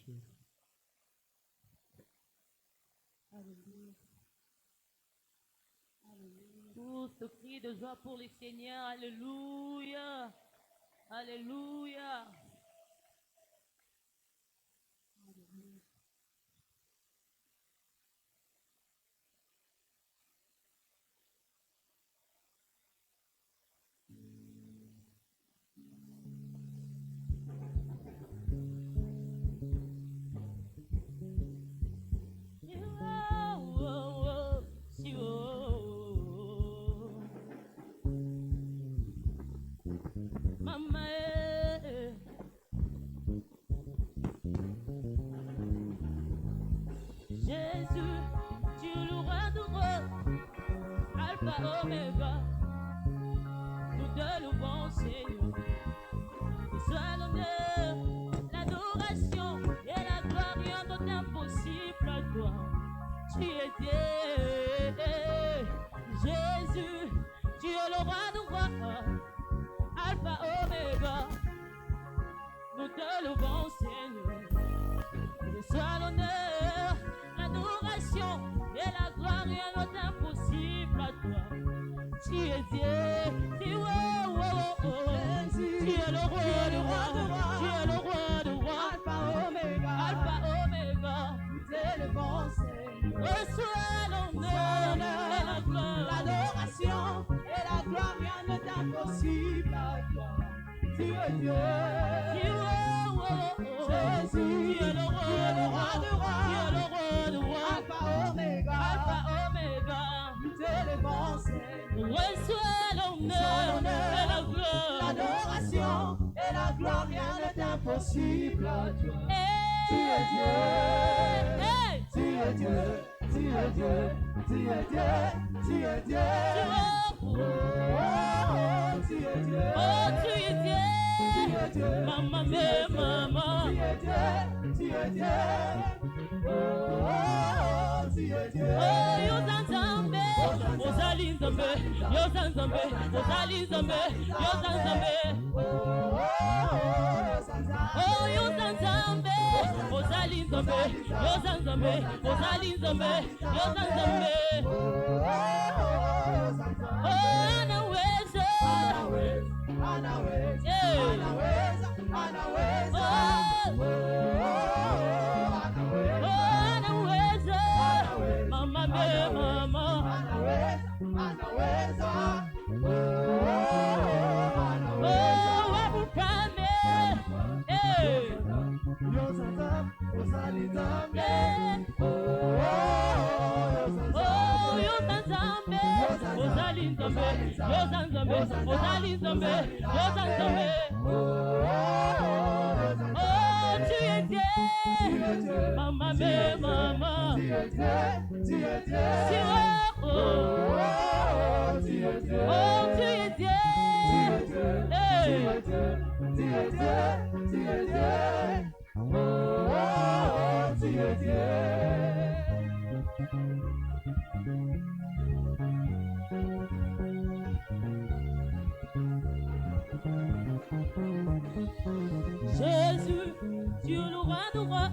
Jésus. Alléluia. Alléluia. Tous crient de joie pour le Seigneur. Alléluia. Alléluia. Alléluia. Jésus, tu es le roi de roi, Alpha Omega, nous te louons Seigneur. Que soit l'honneur, l'adoration et la gloire, rien d'autre impossible à toi. Tu es Dieu, Jésus, tu es le roi de roi, Alpha Omega, nous te louons Seigneur. Que soit l'honneur, l'adoration et la gloire, rien d'autre impossible à toi. Tu es Dieu, tu es tu es le roi de roi, tu es le roi de roi, Alpha Omega, nous t'élevons Seigneur. Reçois l'honneur et la gloire, l'adoration et la gloire, rien n'est impossible à toi. Tu es Dieu, Jésus, tu es le roi de roi, tu es le roi de roi, Alpha Omega, nous t'élevons Seigneur. Reçois l'honneur et la gloire, l'adoration et la gloire, rien n'est impossible à toi. Tu es Dieu, tu es Dieu, tu es Dieu, tu es Dieu, tu es Dieu. Tu es Dieu, oh tu es Dieu, tu es Dieu, maman, maman, tu es Dieu, tu es Dieu, oh tu es Dieu, oh yo zanzambe, ozali nzambe, yo zanzambe, ozali nzambe, yo zanzambe, oh yo zanzambe, ozali nzambe, yo zanzambe, ozali nzambe, yo zanzambe, oh anaweza, anaweza, anaweza, anaweza, anaweza, mama me mama, anaweza, oh wabukame, yo sasa ozali zambe, oh yo zanzambe, ozali zambe, yo zanzambe, ozali zambe, yo zanzambe, oh tu es Dieu, mama me mama, tu es Dieu, tu es Dieu, oh tu es Dieu, oh tu es Dieu, tu es Dieu, tu es Dieu, tu es Dieu, oh tu es Dieu. Jésus, tu es le roi de roi,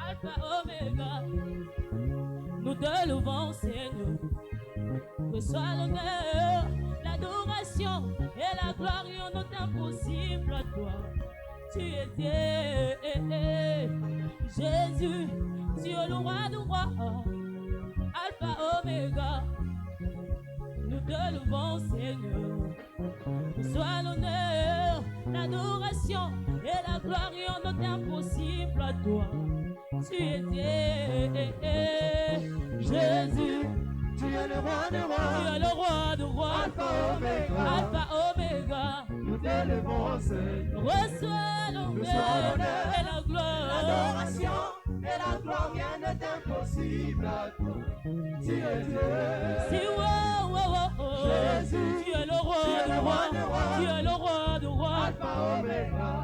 Alpha Omega, nous te louons Seigneur. Que soit l'honneur, l'adoration et la gloire, rien n'est impossible à toi. Tu es Dieu, Jésus, tu es le roi de roi, Alpha Omega, nous te louons Seigneur. Que soit l'honneur, l'adoration et la gloire, rien n'est impossible à toi. Tu es Dieu, Jésus, tu es le roi de roi, tu es le roi de roi, Alpha Omega, nous t'élevons Seigneur. Reçois l'honneur et la gloire, l'adoration et la gloire, rien n'est impossible à toi. Tu es Dieu, si Jésus, tu es le roi de roi, tu es le roi de roi,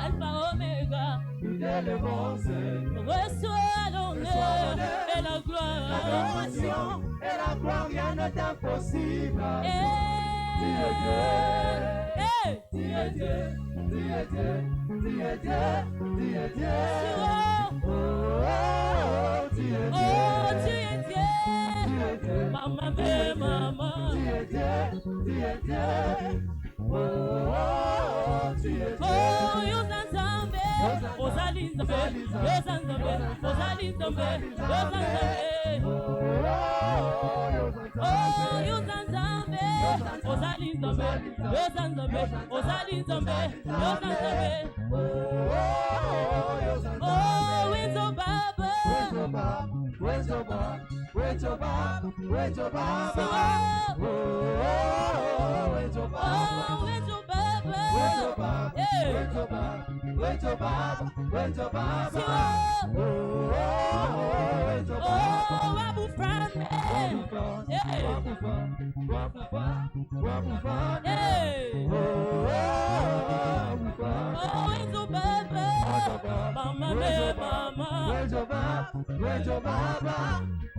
Alpha Omega, nous t'élevons Seigneur. Reçois l'honneur et la gloire, l'adoration et la gloire, rien n'est impossible. Tu es Dieu, tu es Dieu, tu es Dieu, tu es Dieu, tu es Dieu, Maman, maman. Tu es Dieu, tu es Dieu. Oh, oh, tu es Dieu. Oh, Yozanzambe, Ozali Nzambe, Yozanzambe, Ozali Nzambe, Yozanzambe. Oh, Yozanzambe, Ozali Nzambe, Yozanzambe, Ozali Nzambe, Yozanzambe. Oh, Wenzo Baba, Wenzo Baba, Wenzo Baba, Wenzo Baba. Oh, Wenzo Baba, Wenzo Baba, Wenzo Baba, Wenzo Baba, Wenzo Baba, Wenzo Baba. Oh, Wenzo Baba. Oh, Wabu Frame, hey. Oh, Wenzo Baba, Mama me mama. Wenzo Baba, Wenzo Baba.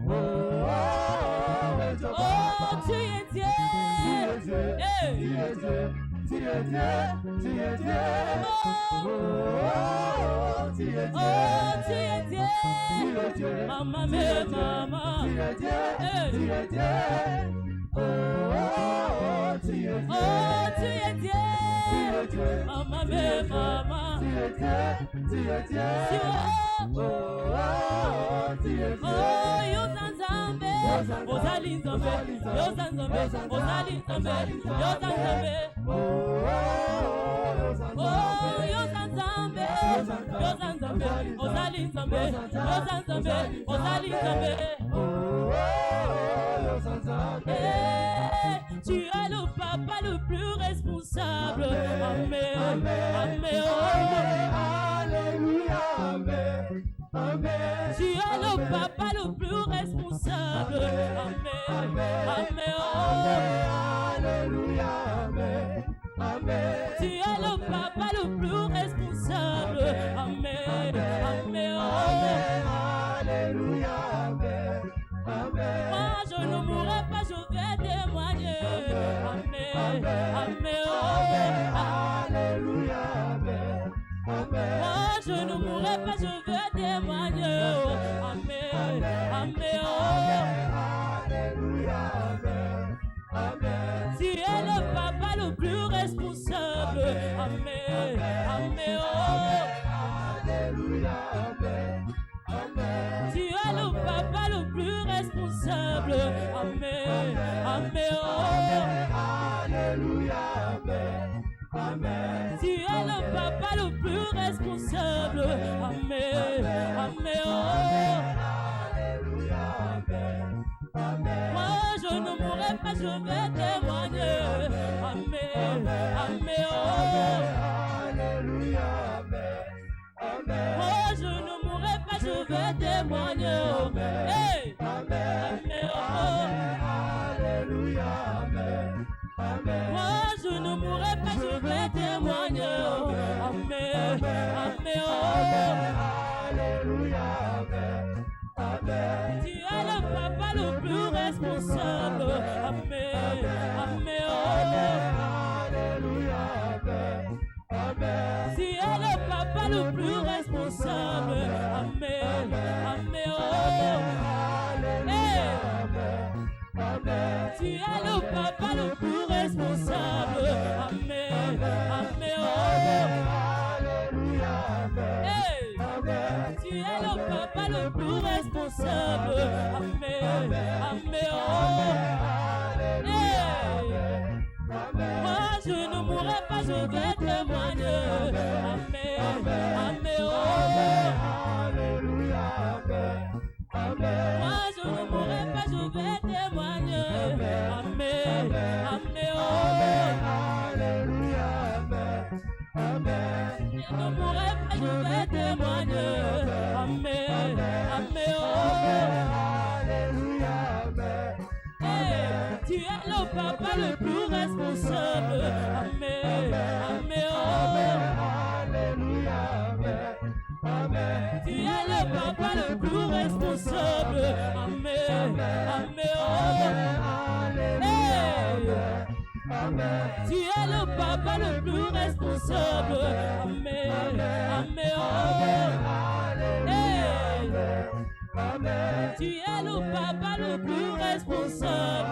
Oh, Wenzo Baba. Oh, tu es Dieu. Hey. Tu es Dieu, tu es Dieu, tu es Dieu. Oh, tu es Dieu. Oh, tu es Dieu. Tu es Dieu. Mama me mama. Tu es Dieu, Hey. tu es Dieu. Oh, tu es Dieu. Oh, tu es Dieu. Tu es Dieu. Mama me mama. Tu es Dieu, tu es Dieu. Oh, tu es Dieu. Oh, Yozanzambe, Ozali Nzambe, Yozanzambe, Ozali Nzambe, Yozanzambe. Oh, Yozanzambe, Yozanzambe, Ozali Nzambe, Yozanzambe, Ozali Nzambe. Tu es le papa le plus responsable. Amen, amen, Alléluia, amen, amen. tu es le papa le plus responsable. Amen, amen, Alléluia, amen, amen. tu es le papa le plus responsable. Amen, amen, Alléluia, amen, amen. moi je ne mourrai pas, je vais témoigner. Amen, amen, Alléluia, amen, amen. moi je ne mourrai pas, je vais témoigner. Amen, amen, Alléluia, amen, amen. tu es le papa le plus responsable. Amen, amen, Alléluia, amen, amen. tu es le papa le plus responsable. Amen, amen, Alléluia, amen, amen. tu es le papa le plus responsable. Amen, amen, Alléluia, amen, amen. moi je ne mourrai pas, je vais témoigner. Amen, amen, Alléluia, amen, amen. moi je ne mourrai pas, je vais témoigner. Hey, Amen, amen, Alléluia, amen, amen. moi je ne mourrai pas, je vais témoigner. Amen, amen, Alléluia, amen, amen. tu es le papa le plus responsable. Amen, amen, Alléluia, amen, amen. tu es le papa le plus responsable. Amen, amen, hey, Amen, tu es le papa le plus responsable. Amen, amen, Alléluia, amen, hey, amen. tu es le papa le plus responsable. Amen, amen, hey, moi je ne mourrai pas, je vais témoigner. Amen, amen, Alléluia, amen, amen. moi je ne mourrai pas, je vais témoigner. Amen, amen, Alléluia, amen, amen. je ne mourrai pas, je vais témoigner. Amen, amen, Alléluia, amen, hey, tu es le papa le plus responsable. Amen, amen, Alléluia, amen, amen. tu es le papa le plus responsable. Amen, amen, hey, Amen. tu es le papa le plus responsable. Amen, amen, hey, Amen. tu es le papa le plus responsable.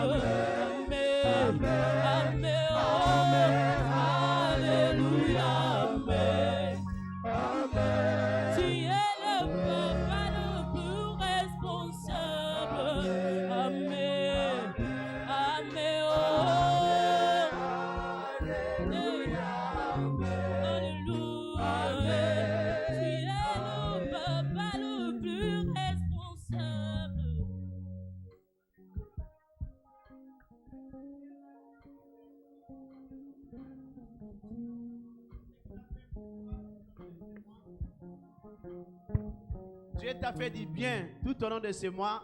Dieu t'a fait du bien tout au long de ce mois.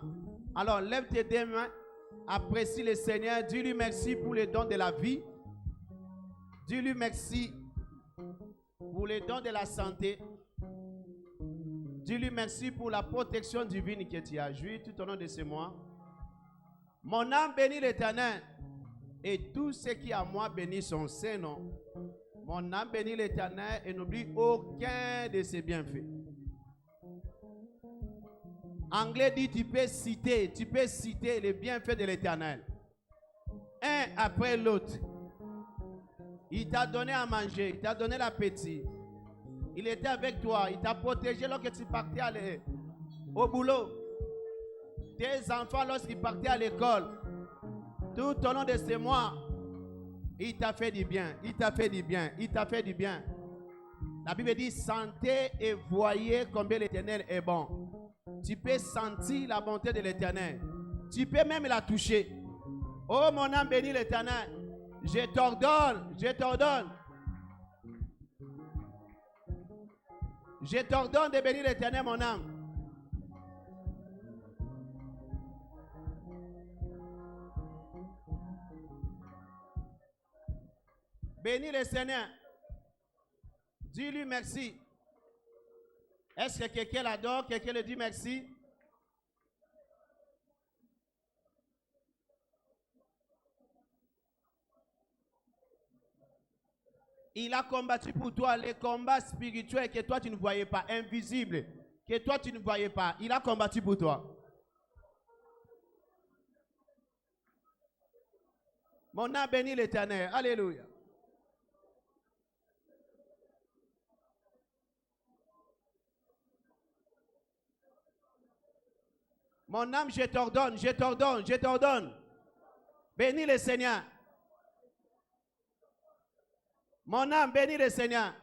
Alors lève tes deux mains, apprécie le Seigneur, dis-lui merci pour les dons de la vie. Dis-lui merci pour les dons de la santé. Dis-lui merci pour la protection divine que tu as jouie tout au long de ce mois. Mon âme bénit l'Éternel et tout ce qui a moi bénit son Saint-Nom. Mon âme bénit l'Éternel et n'oublie aucun de ses bienfaits. Anglais dit tu peux citer les bienfaits de l'Éternel. Un après l'autre. Il t'a donné à manger, il t'a donné l'appétit. Il était avec toi, il t'a protégé lorsque tu partais au boulot. Tes enfants lorsqu'ils partaient à l'école. Tout au long de ces mois, il t'a fait du bien, il t'a fait du bien, il t'a fait du bien. La Bible dit sentez et voyez combien l'Éternel est bon. Tu peux sentir la bonté de l'Éternel. Tu peux même la toucher. Oh mon âme bénis l'Éternel. Je t'ordonne. Je t'ordonne de bénir l'Éternel, mon âme. Bénis le Seigneur. Dis-lui merci. Est-ce que quelqu'un l'adore? Quelqu'un le dit merci? Il a combattu pour toi les combats spirituels que toi tu ne voyais pas, invisibles, que toi tu ne voyais pas. Il a combattu pour toi. Mon âme bénit l'Éternel. Alléluia. Mon âme, je t'ordonne. Bénis le Seigneur. Mon âme, bénis le Seigneur.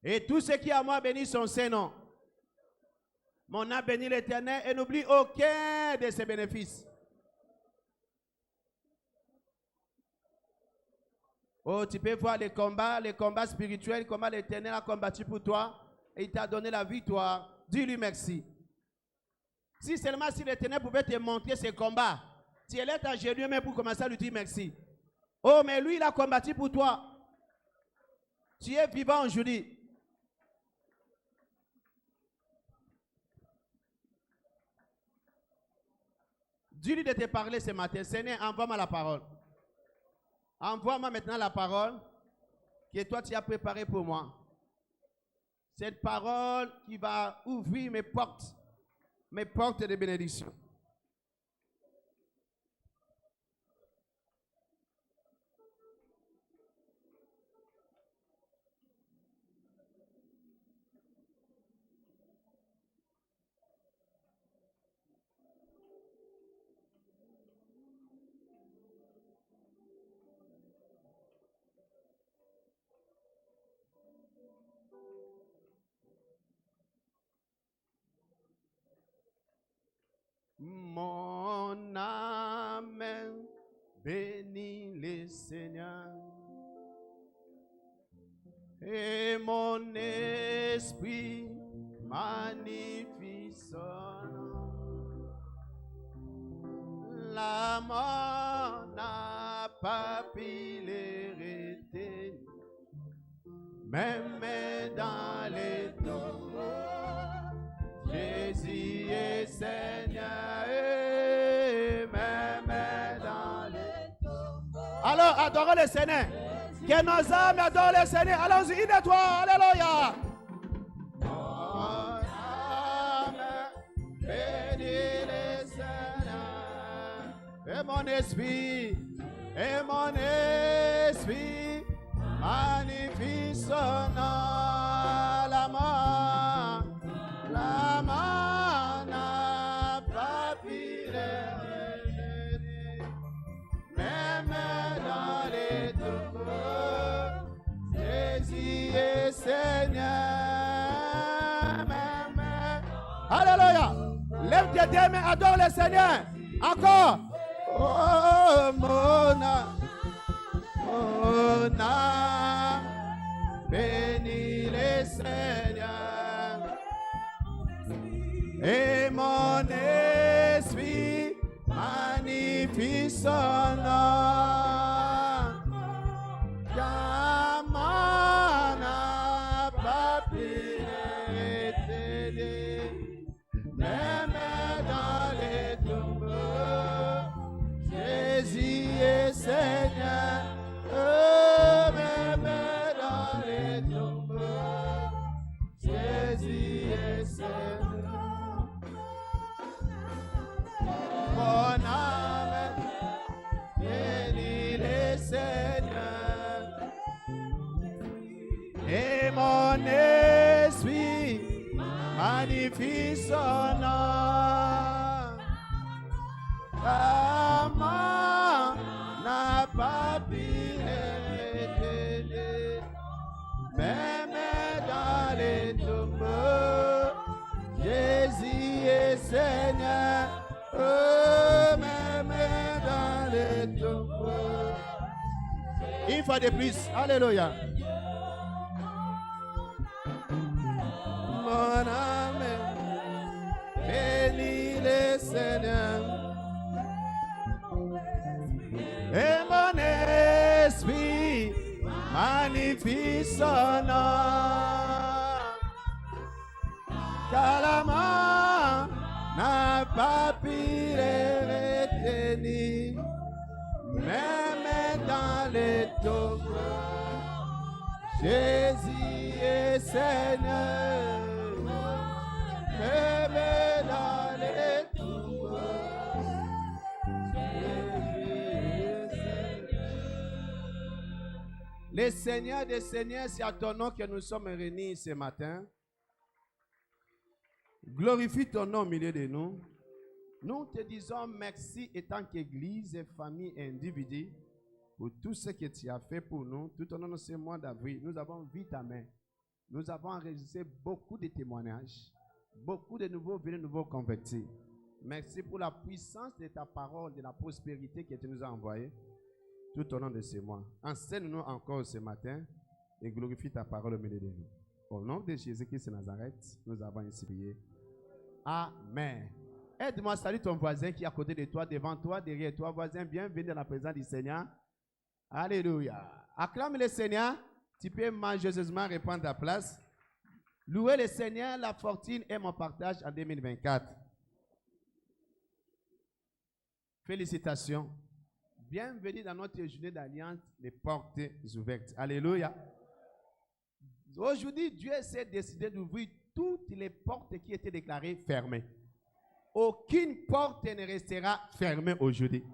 Et tout ce qui est à moi, bénis son Saint-Nom. Mon âme, bénis l'Éternel et n'oublie aucun de ses bénéfices. Oh, tu peux voir les combats spirituels, comment l'Éternel a combattu pour toi et il t'a donné la victoire. Dis-lui merci. Si seulement si l'Éternel pouvait te montrer ses combats, tu allais à genoux même pour commencer à lui dire merci. Oh, mais lui, il a combattu pour toi. Tu es vivant aujourd'hui. Dis-lui de te parler ce matin. Seigneur, envoie-moi la parole. Envoie-moi maintenant la parole que toi tu as préparée pour moi. Cette parole qui va ouvrir mes portes de bénédiction. Mon âme bénit le Seigneur et mon esprit magnifie son nom. La mort n'a pas pu les retenir, même dans les tombeaux. Jésus est Seigneur, même dans les tombeaux. Alors, adorez le Seigneur. Que nos âmes adorent le Seigneur. Allons-y, une étoile. Alléluia. Mon âme bénit le Seigneur. Et mon esprit magnifie son nom. La mort n'a pas pu les retenir, même dans les tombeaux. Jésus est Seigneur. Alléluia. Lève tes deux mains, adore le Seigneur. Encore. Oh, mon âme bénit le Seigneur. Et mon esprit magnifie son nom. Car mon n'a pas pu l'éteindre. Même dans les tombeaux, Jésus est Seigneur. Même dans les tombeaux, Jésus est Seigneur. Mon âme bénit le Seigneur. Et mon esprit magnifie son nom. Car mon n'a pas pu l'éteindre. Même dans les tombeaux, Jésus est Seigneur. Oh, même dans les tombeaux. Une fois de plus, alléluia. Mon âme bénit le Seigneur. Et mon esprit magnifie son nom. Car la mort n'a pas pu les retenir. Même dans les tombeaux, Jésus est Seigneur. Même dans les tombeaux, le Seigneur des Seigneurs, c'est à ton nom que nous sommes réunis ce matin. Glorifie ton nom au milieu de nous. Nous te disons merci en tant qu'Église, famille et individu pour tout ce que tu as fait pour nous tout au long de ce mois d'avril. Nous avons vu ta main. Nous avons enregistré beaucoup de témoignages, beaucoup de nouveaux venus, nouveaux convertis. Merci pour la puissance de ta parole, de la prospérité que tu nous as envoyée tout au long de ce mois. Enseigne-nous encore ce matin et glorifie ta parole au milieu de nous. Au nom de Jésus-Christ de Nazareth, nous avons ainsi prié. Amen. Aide-moi à saluer ton voisin qui est à côté de toi, devant toi, derrière toi. Voisin, bienvenue dans la présence du Seigneur. Alléluia. Acclame le Seigneur. Tu peux majeusement reprendre ta place. Louez le Seigneur, la fortune est mon partage en 2024. Félicitations. Bienvenue dans notre journée d'alliance, les portes ouvertes. Alléluia. Aujourd'hui, Dieu s'est décidé d'ouvrir toutes les portes qui étaient déclarées fermées. Aucune porte ne restera fermée aujourd'hui.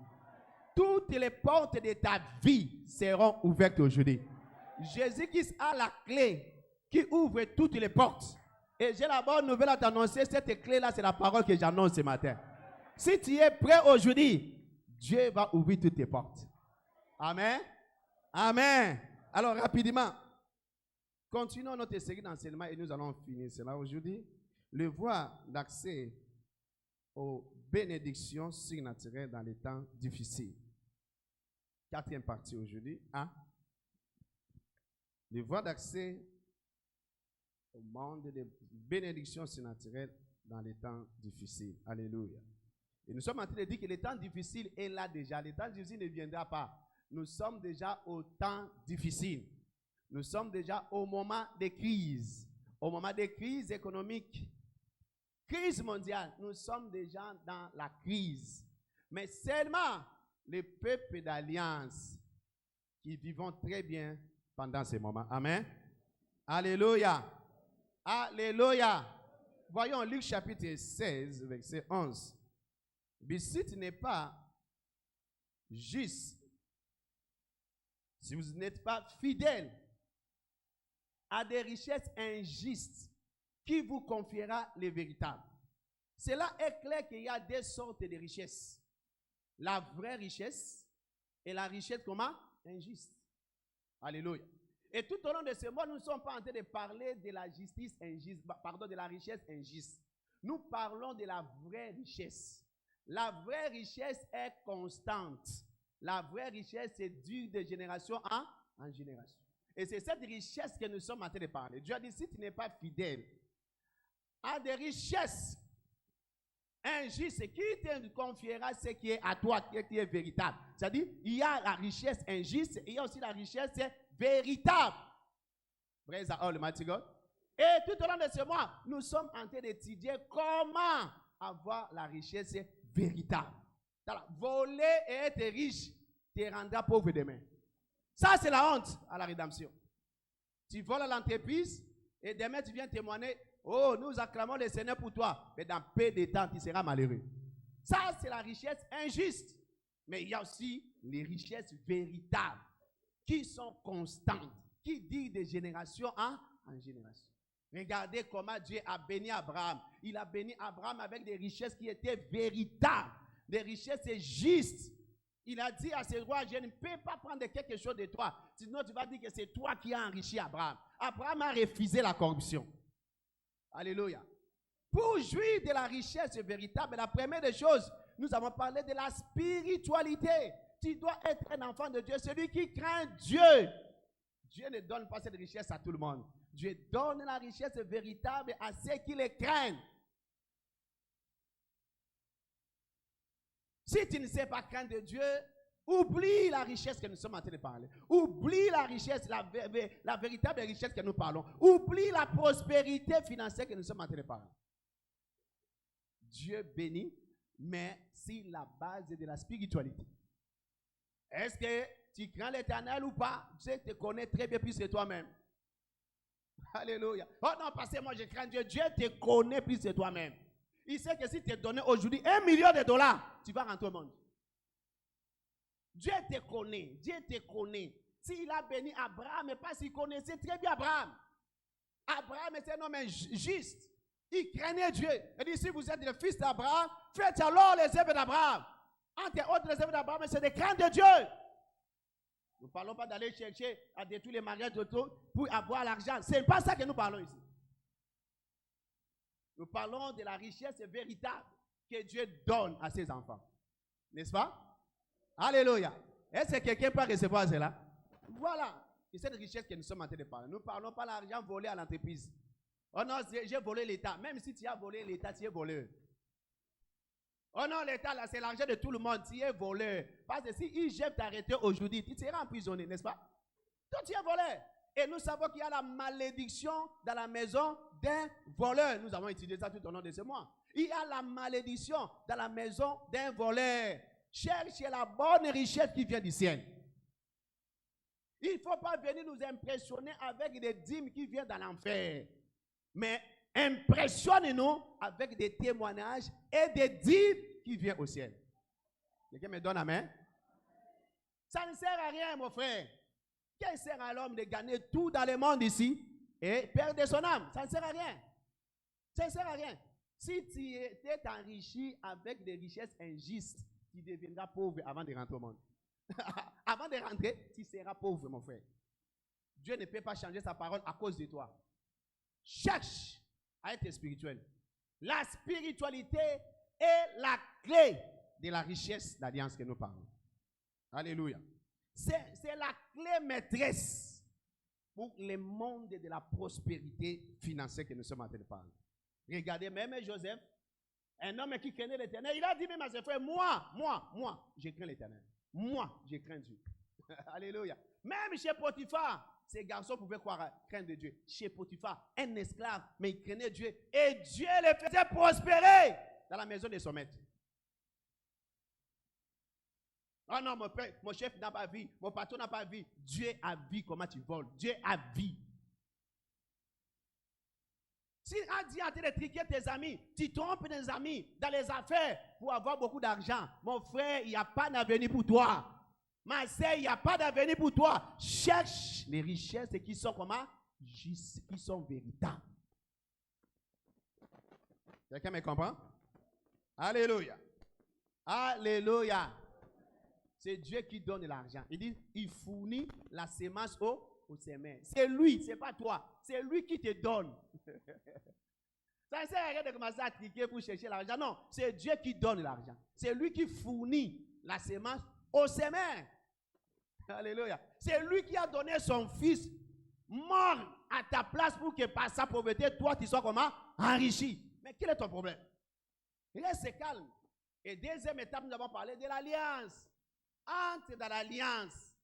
Toutes les portes de ta vie seront ouvertes aujourd'hui. Jésus-Christ a la clé qui ouvre toutes les portes. Et j'ai la bonne nouvelle à t'annoncer. Cette clé-là, c'est la parole que j'annonce ce matin. Si tu es prêt aujourd'hui, Dieu va ouvrir toutes tes portes. Amen. Amen. Alors, rapidement, continuons notre série d'enseignement et nous allons finir cela aujourd'hui. Le voie d'accès aux bénédictions surnaturelles dans les temps difficiles. Quatrième partie aujourd'hui. Le voie d'accès au monde des bénédictions surnaturelles dans les temps difficiles. Alléluia. Et nous sommes en train de dire que les temps difficiles est là déjà. Les temps difficiles ne viendront pas. Nous sommes déjà au temps difficile. Nous sommes déjà au moment des crises. Au moment des crises économiques. Crise mondiale. Nous sommes déjà dans la crise. Mais seulement les peuples d'alliance qui vivent très bien pendant ces moments. Amen. Alléluia. Alléluia. Voyons Luc chapitre 16, verset 11. Mais si tu n'es pas juste, si vous n'êtes pas fidèle à des richesses injustes, qui vous confiera les véritables? Cela est clair qu'il y a deux sortes de richesses. La vraie richesse et la richesse comment? Injuste. Alléluia. Et tout au long de ce mois, nous ne sommes pas en train de parler de la justice injuste, pardon, de la richesse injuste. Nous parlons de la vraie richesse. La vraie richesse est constante. La vraie richesse, c'est dure de génération en génération. Et c'est cette richesse que nous sommes en train de parler. Dieu a dit, si tu n'es pas fidèle à des richesses Injuste, qui te confiera ce qui est à toi, qui est véritable. C'est-à-dire, il y a la richesse injuste et il y a aussi la richesse véritable. Praise the Almighty God. Et tout au long de ce mois, nous sommes en train d'étudier comment avoir la richesse véritable. Alors, voler et être riche te rendra pauvre demain. Ça, c'est la honte à la rédemption. Tu voles à l'entreprise et demain tu viens témoigner. Oh, nous acclamons le Seigneur pour toi. Mais dans peu de temps, tu seras malheureux. Ça, c'est la richesse injuste. Mais il y a aussi les richesses véritables qui sont constantes, qui disent de génération en génération. Regardez comment Dieu a béni Abraham. Il a béni Abraham avec des richesses qui étaient véritables, des richesses justes. Il a dit à ses rois, je ne peux pas prendre quelque chose de toi. Sinon, tu vas dire que c'est toi qui as enrichi Abraham. Abraham a refusé la corruption. Alléluia. Pour jouir de la richesse véritable, la première des choses, nous avons parlé de la spiritualité. Tu dois être un enfant de Dieu, celui qui craint Dieu. Dieu ne donne pas cette richesse à tout le monde. Dieu donne la richesse véritable à ceux qui le craignent. Si tu ne sais pas craindre Dieu, oublie la richesse que nous sommes en train de parler. Oublie la richesse, la véritable richesse que nous parlons. Oublie la prospérité financière que nous sommes en train de parler. Dieu bénit, mais c'est la base de la spiritualité. Est-ce que tu crains l'Éternel ou pas? Dieu te connaît très bien plus que toi-même. Alléluia. Oh non, parce que moi je crains Dieu. Dieu te connaît plus que toi-même. Il sait que si tu te donné aujourd'hui $1 million, tu vas rentrer au monde. Dieu te connaît. Dieu te connaît. S'il a béni Abraham, mais pas s'il connaissait très bien Abraham. Abraham était un homme juste. Il craignait Dieu. Il dit, si vous êtes le fils d'Abraham, faites alors les œuvres d'Abraham. Entre autres, les œuvres d'Abraham, c'est de craindre Dieu. Nous ne parlons pas d'aller chercher à détruire les mariages d'autres pour avoir l'argent. Ce n'est pas ça que nous parlons ici. Nous parlons de la richesse véritable que Dieu donne à ses enfants. N'est-ce pas? Alléluia. Est-ce que quelqu'un peut recevoir cela? Voilà. C'est cette richesse que nous sommes en train de parler. Nous ne parlons pas de l'argent volé à l'entreprise. Oh non, j'ai volé l'État. Même si tu as volé l'État, tu es voleur. Oh non, l'État, là, c'est l'argent de tout le monde. Tu es voleur. Parce que si IGF t'arrêtait aujourd'hui, tu seras emprisonné, n'est-ce pas? Toi, tu es voleur. Et nous savons qu'il y a la malédiction dans la maison d'un voleur. Nous avons étudié ça tout au long de ce mois. Il y a la malédiction dans la maison d'un voleur. Cherchez la bonne richesse qui vient du ciel. Il ne faut pas venir nous impressionner avec des dîmes qui viennent dans l'enfer. Mais impressionne-nous avec des témoignages et des dîmes qui viennent au ciel. Quelqu'un me donne amen? Ça ne sert à rien, mon frère. Quel sert à l'homme de gagner tout dans le monde ici et perdre son âme? Ça ne sert à rien. Ça ne sert à rien. Si tu étais enrichi avec des richesses injustes, tu deviendras pauvre avant de rentrer au monde. Avant de rentrer, tu seras pauvre, mon frère. Dieu ne peut pas changer sa parole à cause de toi. Cherche à être spirituel. La spiritualité est la clé de la richesse d'alliance que nous parlons. Alléluia. C'est la clé maîtresse pour le monde de la prospérité financière que nous sommes en train de parler. Regardez, même Joseph, un homme qui craignait l'Éternel, il a dit même à ses frères, moi, je crains l'Éternel. Moi, je crains Dieu. Alléluia. Même chez Potiphar, ces garçons pouvaient craindre Dieu. Chez Potiphar, un esclave, mais il craignait Dieu. Et Dieu les faisait prospérer dans la maison de son maître. Oh non, mon chef n'a pas vu, mon patron n'a pas vu. Dieu a vu comment tu voles. Dieu a vu. Si on dit à te triquer tes amis, tu trompes tes amis dans les affaires pour avoir beaucoup d'argent, mon frère, il n'y a pas d'avenir pour toi. Ma sœur, il n'y a pas d'avenir pour toi. Cherche les richesses qui sont comment? Justes, qui sont véritables. Quelqu'un me comprend? Alléluia. Alléluia. C'est Dieu qui donne l'argent. Il dit, il fournit la semence au semeur. C'est lui, ce n'est pas toi. C'est lui qui te donne. Ça ne sert à rien de commencer à triquer pour chercher l'argent. Non, c'est Dieu qui donne l'argent. C'est lui qui fournit la semence au semeur. Alléluia. C'est lui qui a donné son fils mort à ta place pour que par sa pauvreté, toi, tu sois comment? Enrichi. Mais quel est ton problème? Reste calme. Et deuxième étape, nous avons parlé de l'alliance. Entre dans l'alliance.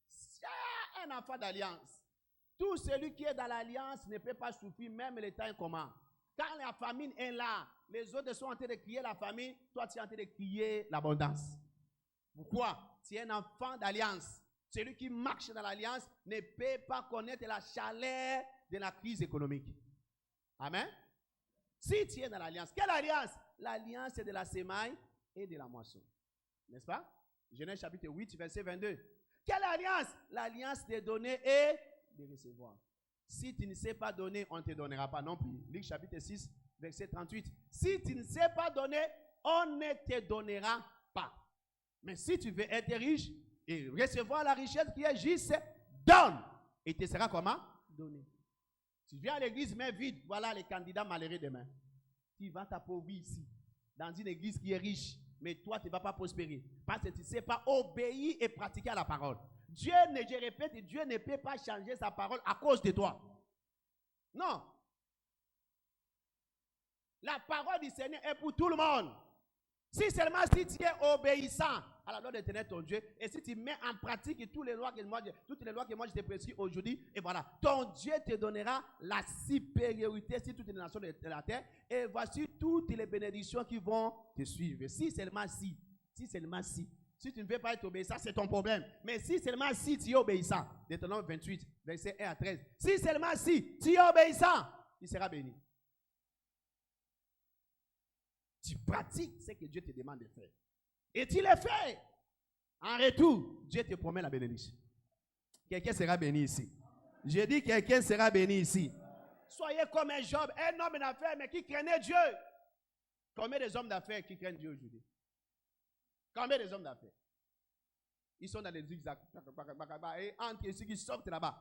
C'est un enfant d'alliance. Tout celui qui est dans l'alliance ne peut pas souffrir même le temps commun. Quand la famine est là, les autres sont en train de crier la famine, toi tu es en train de crier l'abondance. Pourquoi? Tu es un enfant d'alliance. Celui qui marche dans l'alliance ne peut pas connaître la chaleur de la crise économique. Amen. Si tu es dans l'alliance, quelle alliance? L'alliance de la semaille et de la moisson. N'est-ce pas? Genèse chapitre 8, verset 22. Quelle alliance? L'alliance de donner et de recevoir. Si tu ne sais pas donner, on ne te donnera pas non plus. Luc chapitre 6, verset 38. Si tu ne sais pas donner, on ne te donnera pas. Mais si tu veux être riche et recevoir la richesse qui est juste, donne. Et te sera comment? Donné. Tu viens à l'église, main vide, voilà les candidats malheureux demain. Tu vas t'appauvrir ici, dans une église qui est riche, mais toi, tu ne vas pas prospérer. Parce que tu ne sais pas obéir et pratiquer à la parole. Dieu, je répète, Dieu ne peut pas changer sa parole à cause de toi. Non. La parole du Seigneur est pour tout le monde. Si seulement si tu es obéissant à la loi de l'éternel ton Dieu, et si tu mets en pratique toutes les lois que moi je te prescris aujourd'hui, et voilà, ton Dieu te donnera la supériorité sur toutes les nations de la terre, et voici toutes les bénédictions qui vont te suivre. Si seulement si tu ne veux pas être obéissant, c'est ton problème. Mais si seulement si tu es obéissant, Deutéronome 28, verset 1 à 13, si seulement si tu es obéissant, tu seras béni. Tu pratiques ce que Dieu te demande de faire. Et tu le fais. En retour, Dieu te promet la bénédiction. Quelqu'un sera béni ici. Je dis quelqu'un sera béni ici. Soyez comme un Job, un homme d'affaires, mais qui craignait Dieu. Combien des hommes d'affaires qui craignent Dieu aujourd'hui? Combien des hommes d'affaires? Ils sont dans les zigzags. Et entre ceux qui sortent là-bas.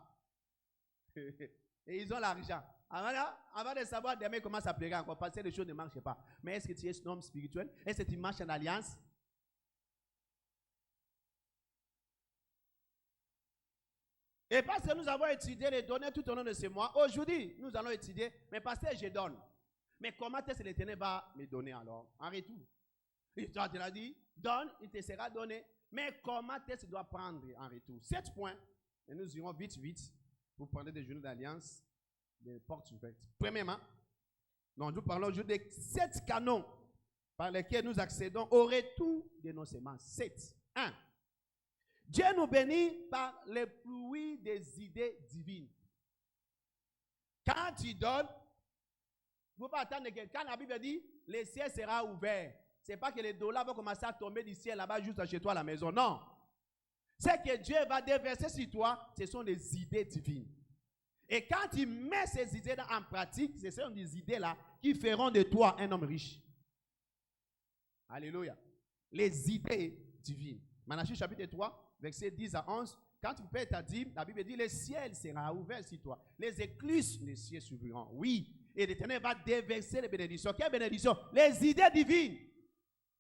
Et ils ont l'argent. Avant de savoir demain comment ça plairait encore, parce que les choses ne marchent pas. Mais est-ce que tu es un homme spirituel? Est-ce que tu marches en alliance? Et parce que nous avons étudié les données tout au long de ce mois, aujourd'hui, nous allons étudier, mais pasteur, je donne. Mais comment est-ce que l'Éternel va me donner alors, en retour? Il t'a dit, donne, il te sera donné. Mais comment est-ce que tu dois prendre en retour? 7 points, et nous irons vite pour prendre des journées d'alliance, des portes ouvertes. Premièrement, nous parlons aujourd'hui de 7 canons par lesquels nous accédons au retour de nos semences. 7. 1. Dieu nous bénit par le fruit des idées divines. Quand tu donnes, il ne faut pas attendre que quand la Bible dit, le ciel sera ouvert. Ce n'est pas que les dollars vont commencer à tomber du ciel là-bas juste chez toi à la maison. Non. Ce que Dieu va déverser sur toi, ce sont des idées divines. Et quand tu mets ces idées-là en pratique, ce sont des idées-là qui feront de toi un homme riche. Alléluia. Les idées divines. Malachie chapitre 3, verset 10 à 11. Quand tu paies ta dîme, la Bible dit, le ciel sera ouvert sur toi. Les écluses des cieux s'ouvriront. Oui. Et l'Éternel va déverser les bénédictions. Quelles bénédictions? Les idées divines.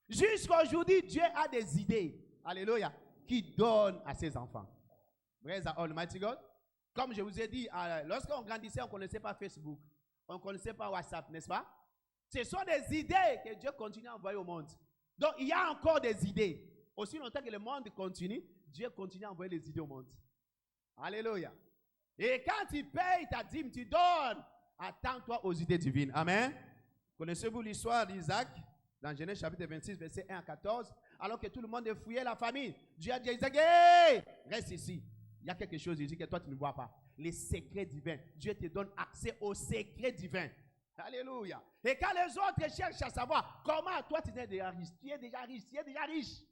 Jusqu'à aujourd'hui, Dieu a des idées. Alléluia. Qui donne à ses enfants. Praise the Almighty God. Comme je vous ai dit, lorsqu'on grandissait, on ne connaissait pas Facebook. On ne connaissait pas WhatsApp, n'est-ce pas? Ce sont des idées que Dieu continue à envoyer au monde. Donc, il y a encore des idées. Aussi longtemps que le monde continue, Dieu continue à envoyer les idées au monde. Alléluia. Et quand tu payes ta dîme, tu donnes. Attends-toi aux idées divines. Amen. Connaissez-vous l'histoire d'Isaac? Dans Genèse chapitre 26, verset 1 à 14. Alors que tout le monde fouillait la famille. Dieu a dit à Isaac, hey, reste ici. Il y a quelque chose ici que toi tu ne vois pas. Les secrets divins. Dieu te donne accès aux secrets divins. Alléluia. Et quand les autres cherchent à savoir comment toi tu es déjà riche. Tu es déjà riche. Tu es déjà riche.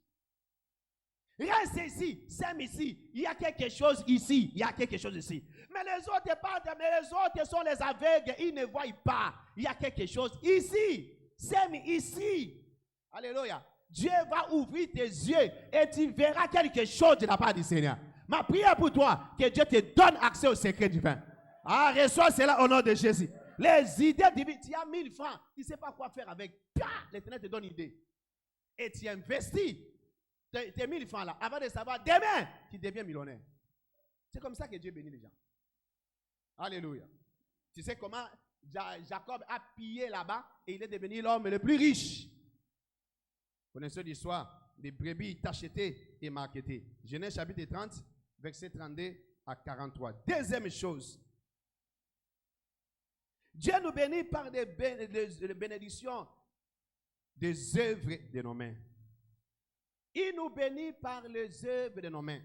Reste ici. Sème ici. Il y a quelque chose ici. Il y a quelque chose ici. Mais les autres partent. Mais les autres sont les aveugles. Ils ne voient pas. Il y a quelque chose ici. Sème ici. Alléluia. Dieu va ouvrir tes yeux et tu verras quelque chose de la part du Seigneur. Ma prière pour toi, que Dieu te donne accès au secret divin. Ah, reçois cela au nom de Jésus. Les idées divines, tu as 1000 francs, tu ne sais pas quoi faire avec. L'Éternel te donne une idée. Et tu investis tes 1000 francs là, avant de savoir, demain, tu deviens millionnaire. C'est comme ça que Dieu bénit les gens. Alléluia. Tu sais comment Jacob a pillé là-bas et il est devenu l'homme le plus riche. Connaissez l'histoire des brebis tachetées et marketées. Genèse chapitre 30, verset 32 à 43. Deuxième chose. Dieu nous bénit par des bénédictions des œuvres de nos mains. Il nous bénit par les œuvres de nos mains.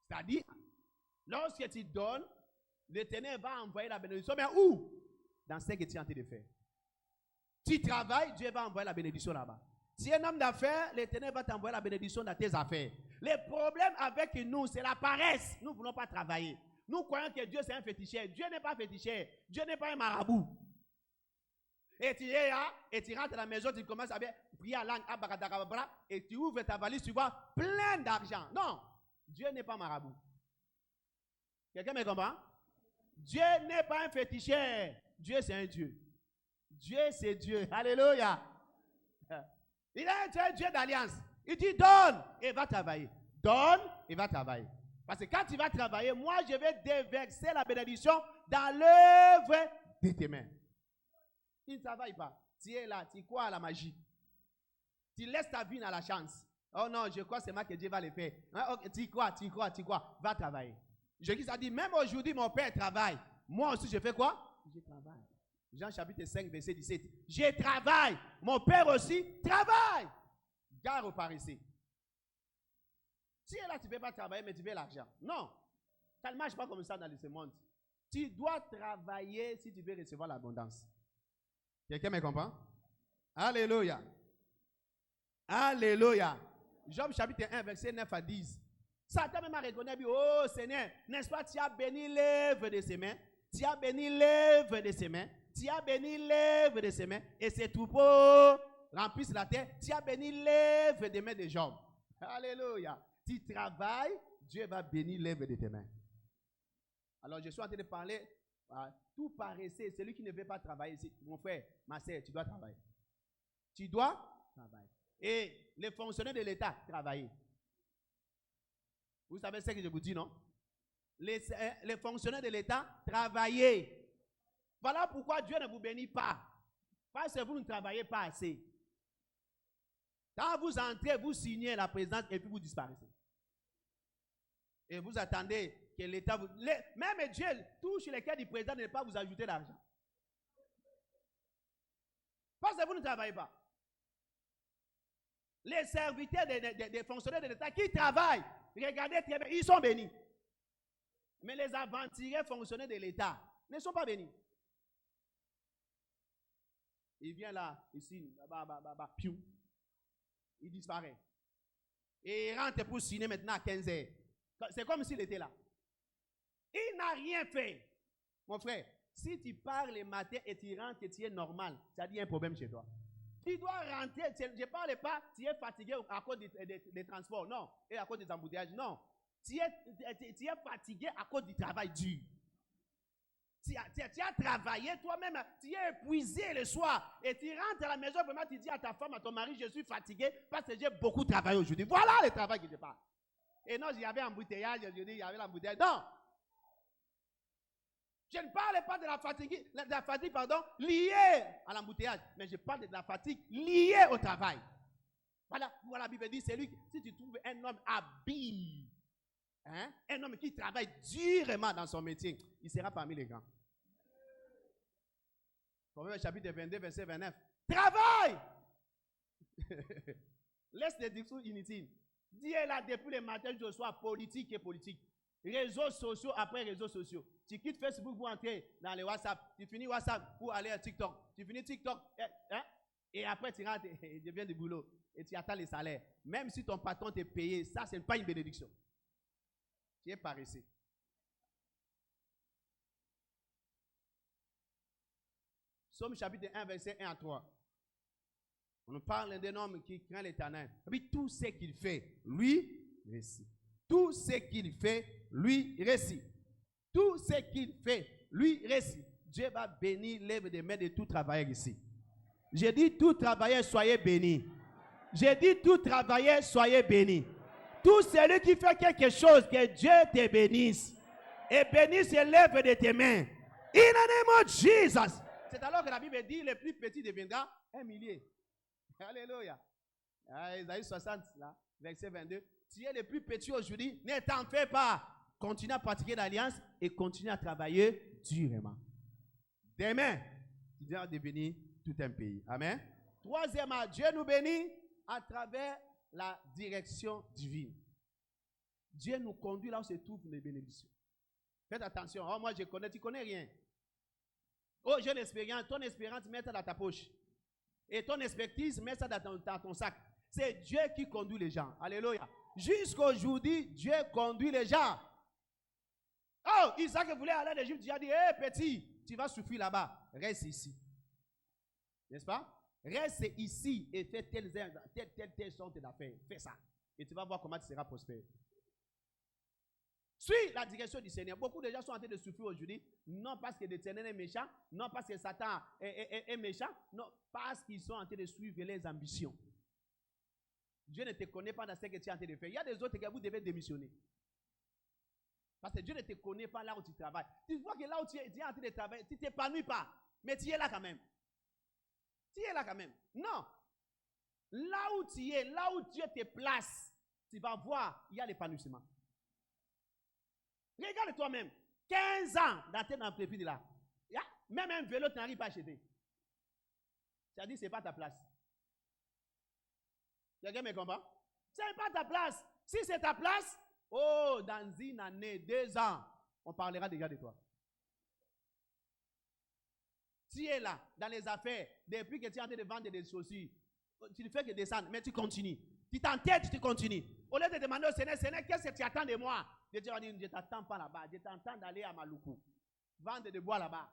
C'est-à-dire, lorsque tu donnes, l'Éternel va envoyer la bénédiction. Mais où? Dans ce que tu es en train de faire. Tu travailles, Dieu va envoyer la bénédiction là-bas. Si tu es un homme d'affaires, l'Éternel va t'envoyer la bénédiction dans tes affaires. Le problème avec nous, c'est la paresse. Nous ne voulons pas travailler. Nous croyons que Dieu c'est un féticheur. Dieu n'est pas féticheur. Dieu n'est pas un marabout. Et tu es là, et tu rentres à la maison, tu commences à prier à langue, et tu ouvres ta valise, tu vois plein d'argent. Non, Dieu n'est pas marabout. Quelqu'un me comprend? Dieu n'est pas un féticheur. Dieu c'est un Dieu. Dieu c'est Dieu. Alléluia. Il est un Dieu d'alliance. Il dit donne et va travailler. Donne et va travailler. Parce que quand tu vas travailler, moi je vais déverser la bénédiction dans l'œuvre de tes mains. Tu ne travailles pas. Tu es là, tu crois à la magie. Tu laisses ta vie dans la chance. Oh non, je crois que c'est moi que Dieu va le faire. Hein? Okay, tu crois. Va travailler. Jésus a dit, même aujourd'hui, mon père travaille. Moi aussi, je fais quoi? Je travaille. Jean chapitre 5, verset 17. Je travaille. Mon père aussi travaille. Gare au paresseux. Tu es là, tu ne peux pas travailler, mais tu veux l'argent. Non. Ça ne marche pas comme ça dans ce monde. Tu dois travailler si tu veux recevoir l'abondance. Quelqu'un me comprend? Alléluia. Alléluia. Job chapitre 1, verset 9 à 10. Satan même a reconnu, oh Seigneur, n'est-ce pas, tu as béni l'œuvre de ses mains. Tu as béni l'œuvre de ses mains. Tu as béni l'œuvre de ses mains. Et ses troupeaux remplissent la terre. Tu as béni l'œuvre des mains de Job. Alléluia. Tu travailles, Dieu va bénir l'œuvre de tes mains. Alors je suis en train de parler. Tout paresseux, celui qui ne veut pas travailler. Mon frère, ma soeur, tu dois travailler. Tu dois travailler. Et les fonctionnaires de l'État, travailler. Vous savez ce que je vous dis, non? Les fonctionnaires de l'État, travailler. Voilà pourquoi Dieu ne vous bénit pas. Parce que vous ne travaillez pas assez. Quand vous entrez, vous signez la présidence et puis vous disparaissez. Et vous attendez que l'État vous... Même Dieu touche les cœurs du président de ne pas vous ajouter l'argent. Parce que vous ne travaillez pas. Les serviteurs des fonctionnaires de l'État qui travaillent, regardez très bien, ils sont bénis. Mais les aventuriers fonctionnaires de l'État ne sont pas bénis. Il vient là, ici, piou. Il disparaît. Et il rentre pour signer maintenant à 15 heures. C'est comme s'il était là. Il n'a rien fait. Mon frère, si tu pars le matin et tu rentres et tu es normal, ça dit un problème chez toi. Tu dois rentrer, je ne parle pas, tu es fatigué à cause des transports, non, et à cause des embouteillages, non. Tu es fatigué à cause du travail dur. Tu as travaillé toi-même, tu es épuisé le soir, et tu rentres à la maison, vraiment tu dis à ta femme, à ton mari, je suis fatigué parce que j'ai beaucoup travaillé aujourd'hui. Voilà le travail que je parle. Et non, il y avait embouteillage, je dis, il y avait l'embouteillage. Non. Je ne parle pas de la fatigue, liée à l'embouteillage, mais je parle de la fatigue liée au travail. Voilà, la Bible dit, c'est lui, si tu trouves un homme habile, hein, un homme qui travaille durement dans son métier, il sera parmi les grands. Proverbe chapitre 22, verset 29. Travaille! Laisse les discours inutiles. Dieu est là depuis le matin jusqu'au soir, politique et politique. Réseaux sociaux après réseaux sociaux. Tu quittes Facebook pour entrer dans les WhatsApp. Tu finis WhatsApp pour aller à TikTok. Tu finis TikTok. Hein? Et après, tu rentres et tu viens du boulot. Et tu attends les salaires. Même si ton patron t'est payé, ça, ce n'est pas une bénédiction. Tu es paresseux. Psaume chapitre 1, verset 1 à 3. On nous parle d'un homme qui craint l'Éternel. Et puis tout ce qu'il fait, lui, réussit. Tout ce qu'il fait, lui, réussit. Tout ce qu'il fait, lui, réussit. Dieu va bénir l'œuvre des mains de tout travailleur ici. J'ai dit tout travailleur, soyez bénis. J'ai dit tout travailleur, soyez bénis. Tout celui qui fait quelque chose, que Dieu te bénisse. Et bénisse l'œuvre de tes mains. In the name of Jesus. C'est alors que la Bible dit, le plus petit deviendra un millier. Alléluia. Isaïe 60, là, verset 22. Tu es le plus petit aujourd'hui, ne t'en fais pas. Continue à pratiquer l'alliance et continue à travailler durement. Demain, tu dois devenir tout un pays. Amen. Troisièmement, Dieu nous bénit à travers la direction divine. Dieu nous conduit là où se trouvent les bénédictions. Faites attention. Oh, moi, je connais, tu ne connais rien. Oh, j'ai l'expérience. Ton expérience, mets ça dans ta poche. Et ton expertise, mets ça dans ton sac. C'est Dieu qui conduit les gens. Alléluia. Jusqu'aujourd'hui, Dieu conduit les gens. Oh, Isaac voulait aller en Égypte. Dieu a dit, hé, petit, tu vas souffrir là-bas. Reste ici. N'est-ce pas? Reste ici et fais telle sorte d'affaires. Fais ça. Et tu vas voir comment tu seras prospère. Suis la direction du Seigneur. Beaucoup de gens sont en train de souffrir aujourd'hui, non parce que l'Éternel est méchant, non parce que Satan est méchant, non parce qu'ils sont en train de suivre les ambitions. Dieu ne te connaît pas dans ce que tu es en train de faire. Il y a des autres que vous devez démissionner. Parce que Dieu ne te connaît pas là où tu travailles. Tu vois que là où tu es en train de travailler, tu ne t'épanouis pas, mais tu es là quand même. Tu es là quand même. Non. Là où tu es, là où Dieu te place, tu vas voir, il y a l'épanouissement. Regarde toi-même. 15 ans dans tes entreprises là. Même un vélo, tu n'arrives pas à acheter. Tu as dit, ce n'est pas ta place. Quelqu'un me comprend? Ce n'est pas ta place. Si c'est ta place, oh, dans une année, 2 ans, on parlera déjà de toi. Tu es là, dans les affaires, depuis que tu es en train de vendre des chaussures, tu ne fais que descendre, mais tu continues. Tu t'entêtes, tu continues. Au lieu de demander au Seigneur, Seigneur, qu'est-ce que tu attends de moi? Dieu va dire, je ne t'attends pas là-bas, je t'attends d'aller à Maluku. Vendre des bois là-bas.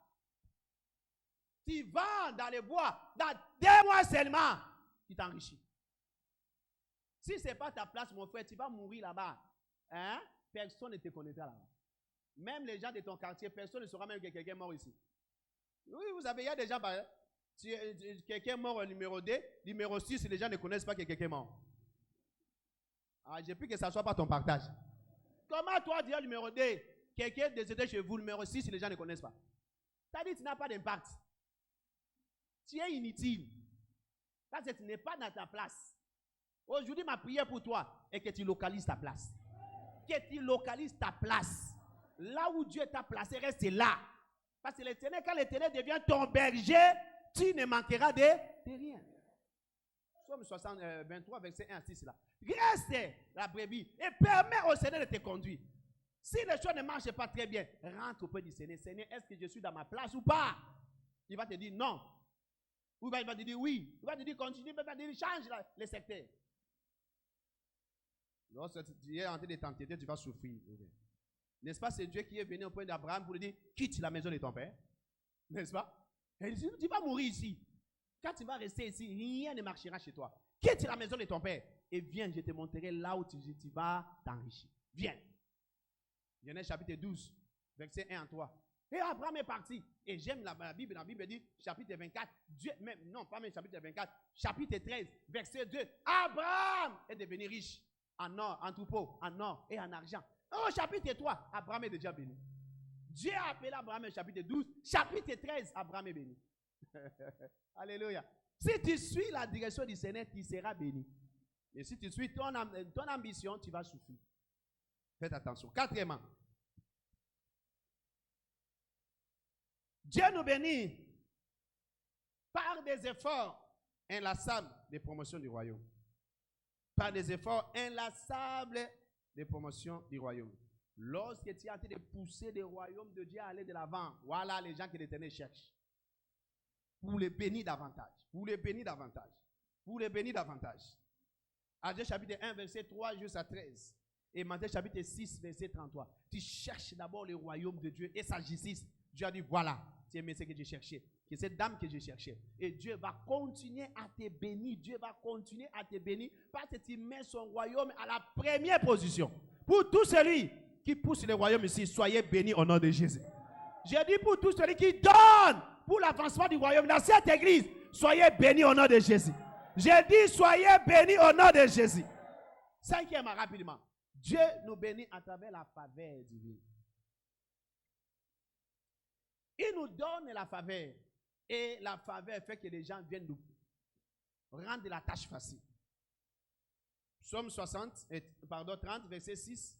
Tu vends dans les bois, dans 2 mois seulement, tu t'enrichis. Si ce n'est pas ta place, mon frère, tu vas mourir là-bas. Hein? Personne ne te connaîtra là-bas. Même les gens de ton quartier, personne ne saura même que quelqu'un est mort ici. Oui, vous savez, il y a des gens, quelqu'un est mort au numéro 2, numéro 6, les gens ne connaissent pas que quelqu'un est mort. Ah, j'ai pris que ça ne soit pas ton partage. Comment toi, dire numéro 2, quelqu'un est décédé chez vous, numéro 6, les gens ne connaissent pas? C'est-à-dire que tu n'as pas d'impact. Tu es inutile. Parce que tu n'es pas dans ta place. Aujourd'hui, ma prière pour toi est que tu localises ta place. Que tu localises ta place. Là où Dieu t'a placé, reste là. Parce que l'Éternel, quand l'Éternel devient ton berger, tu ne manqueras de rien. Psaume 23, verset 1 à 6 là. Reste la brebis et permets au Seigneur de te conduire. Si les choses ne marchent pas très bien, rentre auprès du Seigneur. Seigneur, est-ce que je suis dans ma place ou pas? Il va te dire non. Ou il va te dire oui. Il va te dire continue, il va te dire change le secteur. Lorsque tu es en train de t'entêter, tu vas souffrir. N'est-ce pas, c'est Dieu qui est venu au point d'Abraham pour lui dire, quitte la maison de ton père. N'est-ce pas? Et il dit, tu vas mourir ici. Quand tu vas rester ici, rien ne marchera chez toi. Quitte la maison de ton père et viens, je te montrerai là où tu vas t'enrichir. Viens. Genèse chapitre 12, verset 1 à 3. Et Abraham est parti. Et j'aime la Bible dit, chapitre 24, Dieu, même, non, pas même chapitre 24, chapitre 13, verset 2. Abraham est devenu riche en or, en troupeau, en or et en argent. Au chapitre 3, Abraham est déjà béni. Dieu a appelé Abraham au chapitre 12, chapitre 13, Abraham est béni. Alléluia. Si tu suis la direction du Seigneur, tu seras béni. Et si tu suis ton ambition, tu vas souffrir. Faites attention. Quatrièmement, Dieu nous bénit par des efforts inlassables de promotion du royaume. Par des efforts inlassables de promotion du royaume. Lorsque tu es en train de pousser le royaume de Dieu à aller de l'avant, voilà les gens que l'Éternel cherche. Pour les bénir davantage. Pour les bénir davantage. Pour les bénir davantage. Agé chapitre 1, verset 3 jusqu'à 13. Et Matthieu chapitre 6, verset 33. Tu cherches d'abord le royaume de Dieu et sa justice. Dieu a dit, voilà, c'est ce que j'ai cherché. C'est cette dame que j'ai cherché. Et Dieu va continuer à te bénir. Dieu va continuer à te bénir parce que tu mets son royaume à la première position. Pour tout celui qui pousse le royaume ici, soyez bénis au nom de Jésus. J'ai dit pour tout celui qui donne pour l'avancement du royaume dans cette église, soyez bénis au nom de Jésus. J'ai dit soyez bénis au nom de Jésus. Cinquièmement, rapidement. Dieu nous bénit à travers la faveur divine. Il nous donne la faveur. Et la faveur fait que les gens viennent nous rendre la tâche facile. Psaume 30, verset 6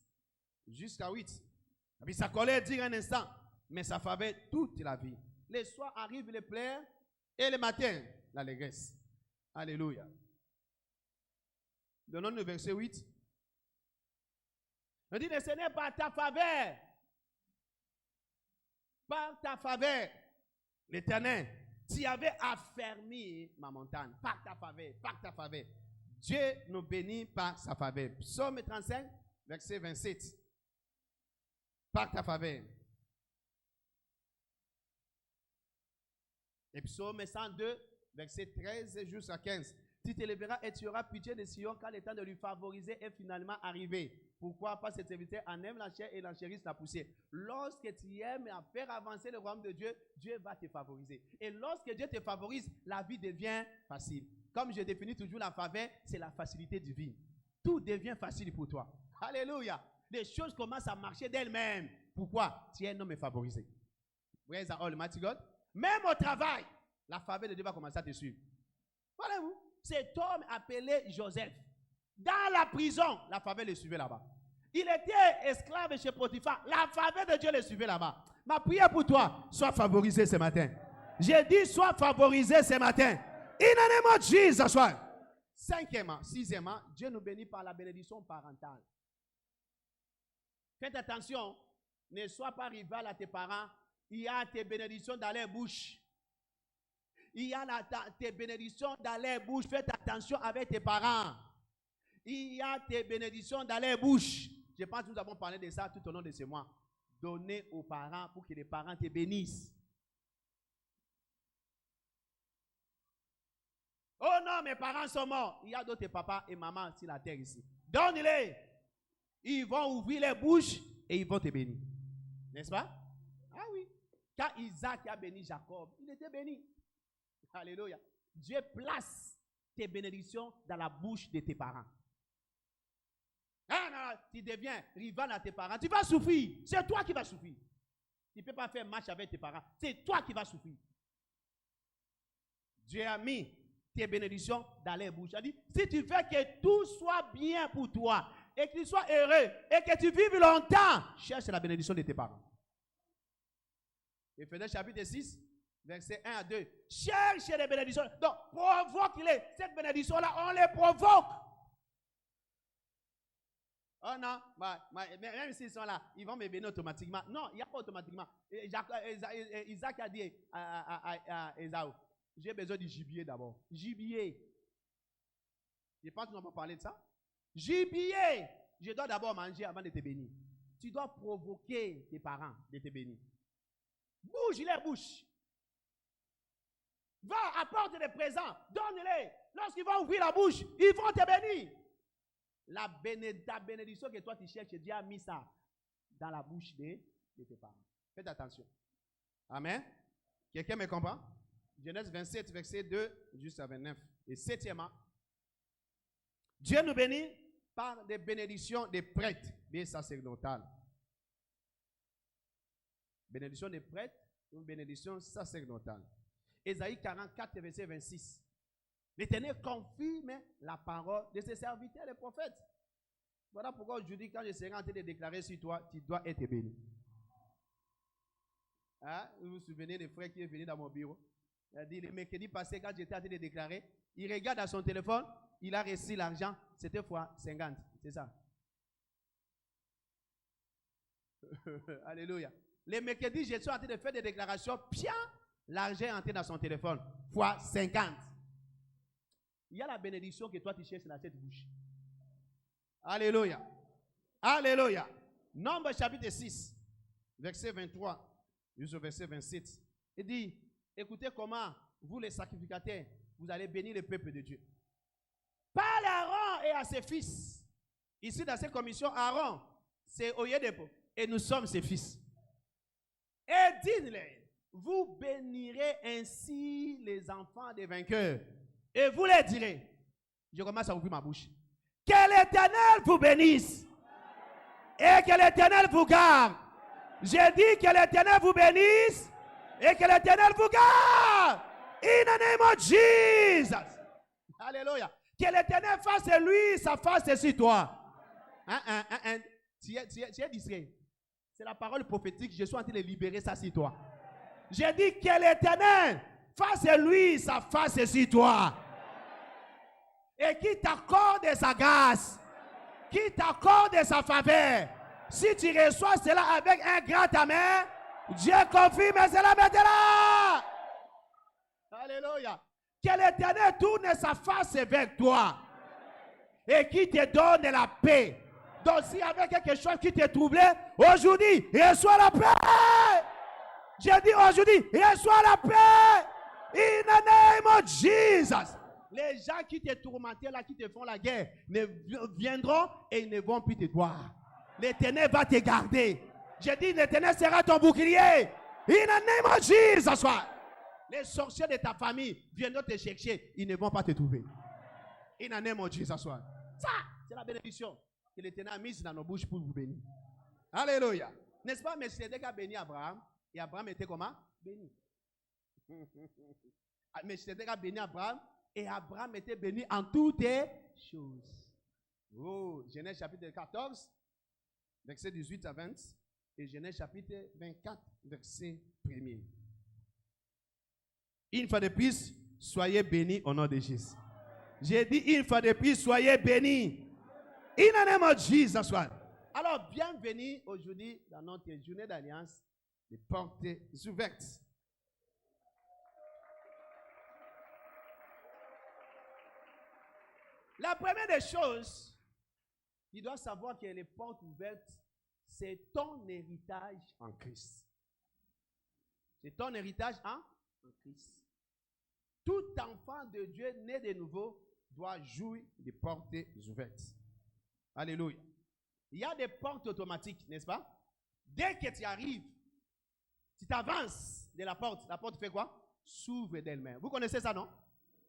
jusqu'à 8. Et puis sa colère dure un instant, mais sa faveur toute la vie. Les soirs arrivent les pleurs et le matin, l'allégresse. Alléluia. Donnons le verset 8. On dit, ce n'est pas ta faveur. Par ta faveur, l'Éternel, tu avais affermi ma montagne. Par ta faveur, par ta faveur. Dieu nous bénit par sa faveur. Psaume 35, verset 27. Par ta faveur. Et psaume 102, verset 13 jusqu'à 15. Tu te lèveras et tu auras pitié de Sion quand le temps de lui favoriser est finalement arrivé. Pourquoi? Parce que cet serviteur en aime la chair et l'enchérisse la poussière. Lorsque tu aimes à faire avancer le royaume de Dieu, Dieu va te favoriser. Et lorsque Dieu te favorise, la vie devient facile. Comme je définis toujours la faveur, c'est la facilité divine. Tout devient facile pour toi. Alléluia. Les choses commencent à marcher d'elles-mêmes. Pourquoi? Tu es un homme favorisé. Praise Almighty God. Même au travail, la faveur de Dieu va commencer à te suivre. Voyez-vous, cet homme appelé Joseph, dans la prison, la faveur le suivait là-bas. Il était esclave chez Potiphar. La faveur de Dieu le suivait là-bas. Ma prière pour toi, sois favorisé ce matin. J'ai dit, sois favorisé ce matin. In the name of Jesus. Cinquièmement, sixièmement, Dieu nous bénit par la bénédiction parentale. Faites attention, ne sois pas rival à tes parents. Il y a tes bénédictions dans leur bouche. Il y a tes bénédictions dans leur bouche. Faites attention avec tes parents. Il y a tes bénédictions dans leur bouche. Je pense que nous avons parlé de ça tout au long de ce mois. Donner aux parents pour que les parents te bénissent. Oh non, mes parents sont morts. Il y a d'autres papas et mamans sur la terre ici. Donne-les. Ils vont ouvrir les bouches et ils vont te bénir. N'est-ce pas? Ah oui. Quand Isaac a béni Jacob, il était béni. Alléluia. Dieu place tes bénédictions dans la bouche de tes parents. Ah non, tu deviens rival à tes parents. Tu vas souffrir. C'est toi qui vas souffrir. Tu ne peux pas faire match avec tes parents. C'est toi qui vas souffrir. Dieu a mis tes bénédictions dans les bouches. Il a dit, si tu veux que tout soit bien pour toi et que tu sois heureux et que tu vives longtemps, cherche la bénédiction de tes parents. Éphésiens chapitre 6, verset 1 à 2. Cherche les bénédictions. Donc, provoque-les. Cette bénédiction-là, on les provoque. Oh non, même s'ils sont là, ils vont me bénir automatiquement. Non, il n'y a pas automatiquement. Isaac a dit à Ésaü, j'ai besoin du gibier d'abord. Gibier. Je pense que nous allons parler de ça. Gibier. Je dois d'abord manger avant de te bénir. Tu dois provoquer tes parents de te bénir. Bouge les bouches. Va, apporte des présents. Donne-les. Lorsqu'ils vont ouvrir la bouche, ils vont te bénir. Ta bénédiction que toi tu cherches, Dieu a mis ça dans la bouche de tes parents. Faites attention. Amen. Quelqu'un me comprend? Genèse 27, verset 2 jusqu'à 29. Et septièmement, Dieu nous bénit par des bénédictions des prêtres, des sacerdotales. Bénédiction des prêtres, une bénédiction sacerdotale. Ésaïe 44, verset 26. L'Éternel confirme la parole de ses serviteurs, les prophètes. Voilà pourquoi aujourd'hui, quand je serai en train de déclarer sur toi, tu dois être béni. Hein? Vous vous souvenez des frères qui est venu dans mon bureau? Il a dit, le mercredi passé, quand j'étais en train de déclarer, il regarde à son téléphone, il a reçu l'argent, c'était fois 50. C'est ça. Alléluia. Le mercredi, je suis en train de faire des déclarations, bien, l'argent est entré dans son téléphone, fois 50. Il y a la bénédiction que toi tu cherches dans cette bouche. Alléluia. Alléluia. Nombre chapitre 6, verset 23 jusqu'au verset 27. Il dit, écoutez comment vous les sacrificateurs, vous allez bénir le peuple de Dieu. Parle à Aaron et à ses fils. Ici dans cette commission, Aaron, c'est Oyedepo. Et nous sommes ses fils. Et dites-les, vous bénirez ainsi les enfants des vainqueurs. Et vous les direz, je commence à ouvrir ma bouche, que l'Éternel vous bénisse et que l'Éternel vous garde. J'ai dit que l'Éternel vous bénisse et que l'Éternel vous garde. In the name of Jesus. Alléluia. Que l'Éternel fasse lui sa face sur toi. Tu es distrait. C'est la parole prophétique. Je suis en train de libérer ça sur toi. J'ai dit que l'Éternel fasse lui sa face sur toi. Et qui t'accorde sa grâce. Qui t'accorde sa faveur. Si tu reçois cela avec un grand amen, Dieu confirme cela maintenant. Alléluia. Que l'Éternel tourne sa face vers toi et qui te donne la paix. Donc s'il y avait quelque chose qui te troublait, aujourd'hui, reçois la paix. J'ai dit aujourd'hui, reçois la paix. In the name of Jesus. Les gens qui te tourmentaient là, qui te font la guerre, ne viendront et ils ne vont plus te voir. L'Éternel va te garder. J'ai dit, l'Éternel sera ton bouclier. In the name of Jesus. Les sorciers de ta famille viendront te chercher, ils ne vont pas te trouver. In the name of Jesus. Ça, c'est la bénédiction que l'Éternel a mise dans nos bouches pour vous bénir. Alléluia. N'est-ce pas, Melchizedek a béni Abraham, et Abraham était comment? Béni. Melchizedek a béni Abraham, et Abraham était béni en toutes choses. Oh, Genèse chapitre 14, verset 18 à 20, et Genèse chapitre 24, verset 1er. Une fois de plus, soyez bénis au nom de Jésus. J'ai dit une fois de plus, soyez bénis. In the name of Jesus. Alors, bienvenue aujourd'hui dans notre journée d'alliance, les portes ouvertes. La première des choses, tu dois savoir que les portes ouvertes, c'est ton héritage en Christ. C'est ton héritage en Christ. Tout enfant de Dieu né de nouveau doit jouir des portes ouvertes. Alléluia. Il y a des portes automatiques, n'est-ce pas? Dès que tu arrives, tu t'avances de la porte fait quoi? S'ouvre d'elle-même. Vous connaissez ça, non?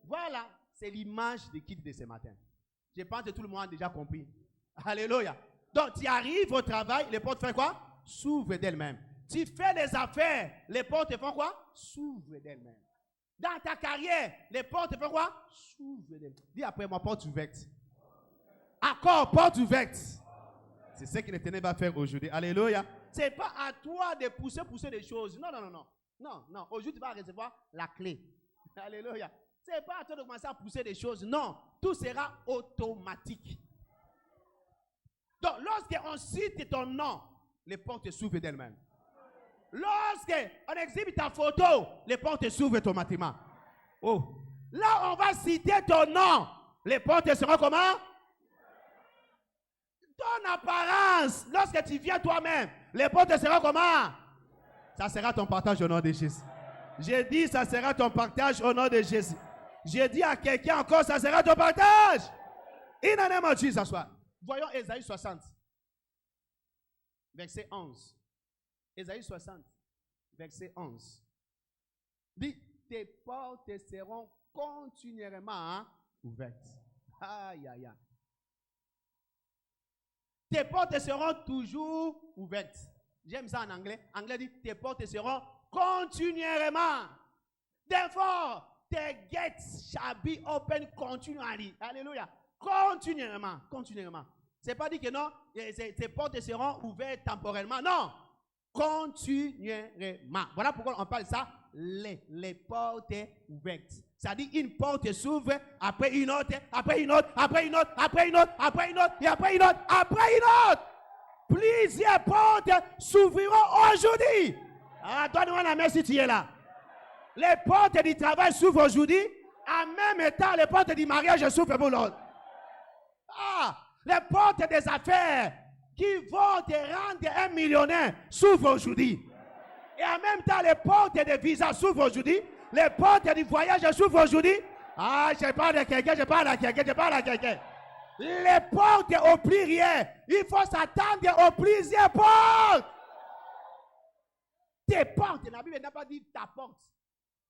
Voilà, c'est l'image de Kid de ce matin. Je pense que tout le monde a déjà compris. Alléluia. Donc, tu arrives au travail, les portes font quoi? S'ouvrent d'elles-mêmes. Tu fais des affaires, les portes font quoi? S'ouvrent d'elles-mêmes. Dans ta carrière, les portes font quoi? S'ouvrent d'elles-mêmes. Dis après moi, porte ouverte. Accord, porte ouverte. C'est ce que l'Éternel va faire aujourd'hui. Alléluia. Ce n'est pas à toi de pousser des choses. Non. Non. Aujourd'hui, tu vas recevoir la clé. Alléluia. Ce n'est pas à toi de commencer à pousser des choses. Non. Tout sera automatique. Donc, lorsqu'on cite ton nom, les portes s'ouvrent d'elles-mêmes. Lorsqu'on exhibe ta photo, les portes s'ouvrent automatiquement. Oh. Là, on va citer ton nom. Les portes seront comment? Ton apparence. Lorsque tu viens toi-même, les portes seront comment? Ça sera ton partage au nom de Jésus. J'ai dit, ça sera ton partage au nom de Jésus. J'ai dit à quelqu'un encore, ça sera ton partage. In the name of Jesus. Voyons Ésaïe 60, verset 11. Ésaïe 60, verset 11. Dit, tes portes seront continuellement ouvertes. Aïe, aïe, aïe. Tes portes seront toujours ouvertes. J'aime ça en anglais. Anglais dit, tes portes seront continuellement. Therefore, tes gates shall be open continually. Alléluia. Continuellement. C'est pas dit que non, tes portes seront ouvertes temporairement. Non. Continuellement. Voilà pourquoi on parle de ça, les portes ouvertes. Ça dit une porte s'ouvre, après une autre, après une autre, après une autre, après une autre, après une autre, et après une autre, après une autre. Plusieurs portes s'ouvriront aujourd'hui. Ah, donne-moi la main si tu es là. Les portes du travail s'ouvrent aujourd'hui. En même temps, les portes du mariage s'ouvrent pour l'autre. Ah, les portes des affaires qui vont te rendre un millionnaire s'ouvrent aujourd'hui. Et en même temps, les portes des visas s'ouvrent aujourd'hui. Les portes du voyage s'ouvrent aujourd'hui. Ah, je parle de quelqu'un, je parle à quelqu'un. Les portes au pluriel. Il faut s'attendre aux plusieurs portes. Tes portes. La Bible n'a pas dit ta porte.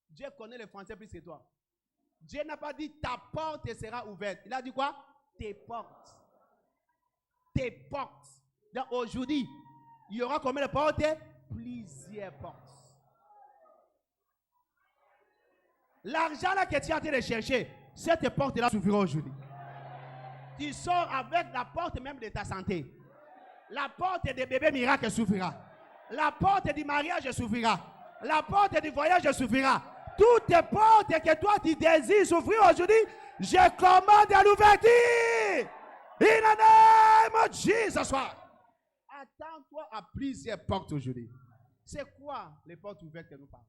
Dieu connaît le français plus que toi. Dieu n'a pas dit ta porte sera ouverte. Il a dit quoi? Tes portes. Tes portes. Donc aujourd'hui, il y aura combien de portes? Plusieurs portes. L'argent là que tu es en train de chercher, cette porte là s'ouvrira aujourd'hui. tu sors avec la porte même de ta santé. La porte des bébés miracles s'ouvrira. La porte du mariage s'ouvrira. La porte du voyage s'ouvrira. Toutes les portes que toi tu désires s'ouvrir aujourd'hui, je commande à l'ouverture. In the name of Jesus. Attends-toi à plusieurs portes aujourd'hui. C'est quoi les portes ouvertes que nous parlons?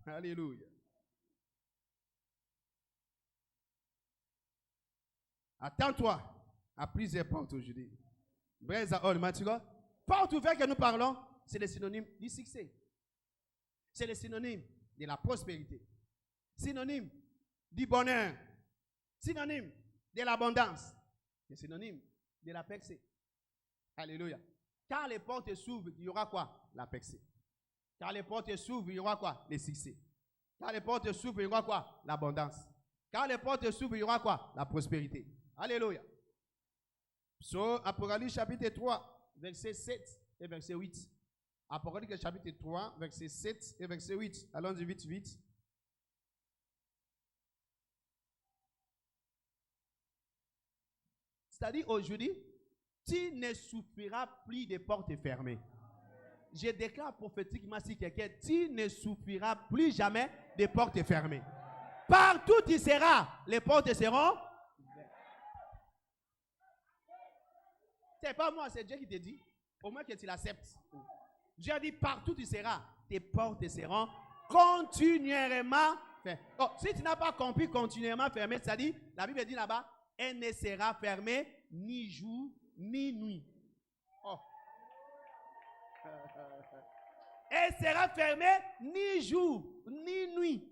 Alléluia. Attends-toi à plusieurs portes aujourd'hui. Porte ouverte que nous parlons, c'est le synonyme du succès. C'est le synonyme de la prospérité. Synonyme du bonheur. Synonyme de l'abondance. C'est synonyme de la percée. Alléluia. Quand les portes s'ouvrent, il y aura quoi? La percée. Quand les portes s'ouvrent, il y aura quoi? Le succès. Quand les portes s'ouvrent, il y aura quoi? L'abondance. Quand les portes s'ouvrent, il y aura quoi? La prospérité. Alléluia. Apocalypse chapitre 3, verset 7 et verset 8. Apocalypse chapitre 3, verset 7 et verset 8. Allons-y vite, vite. C'est-à-dire aujourd'hui, tu ne souffriras plus de portes fermées. Je déclare prophétiquement si quelqu'un, tu ne souffriras plus jamais de portes fermées. Partout où tu seras, les portes seront. C'est pas moi, c'est Dieu qui te dit. Au moins que tu l'acceptes. Dieu dit partout où tu seras, tes portes seront continuellement fermées. Oh, si tu n'as pas compris continuellement fermées, c'est-à-dire, la Bible dit là-bas, elle ne sera fermée ni jour ni nuit. Oh. Elle sera fermée ni jour ni nuit.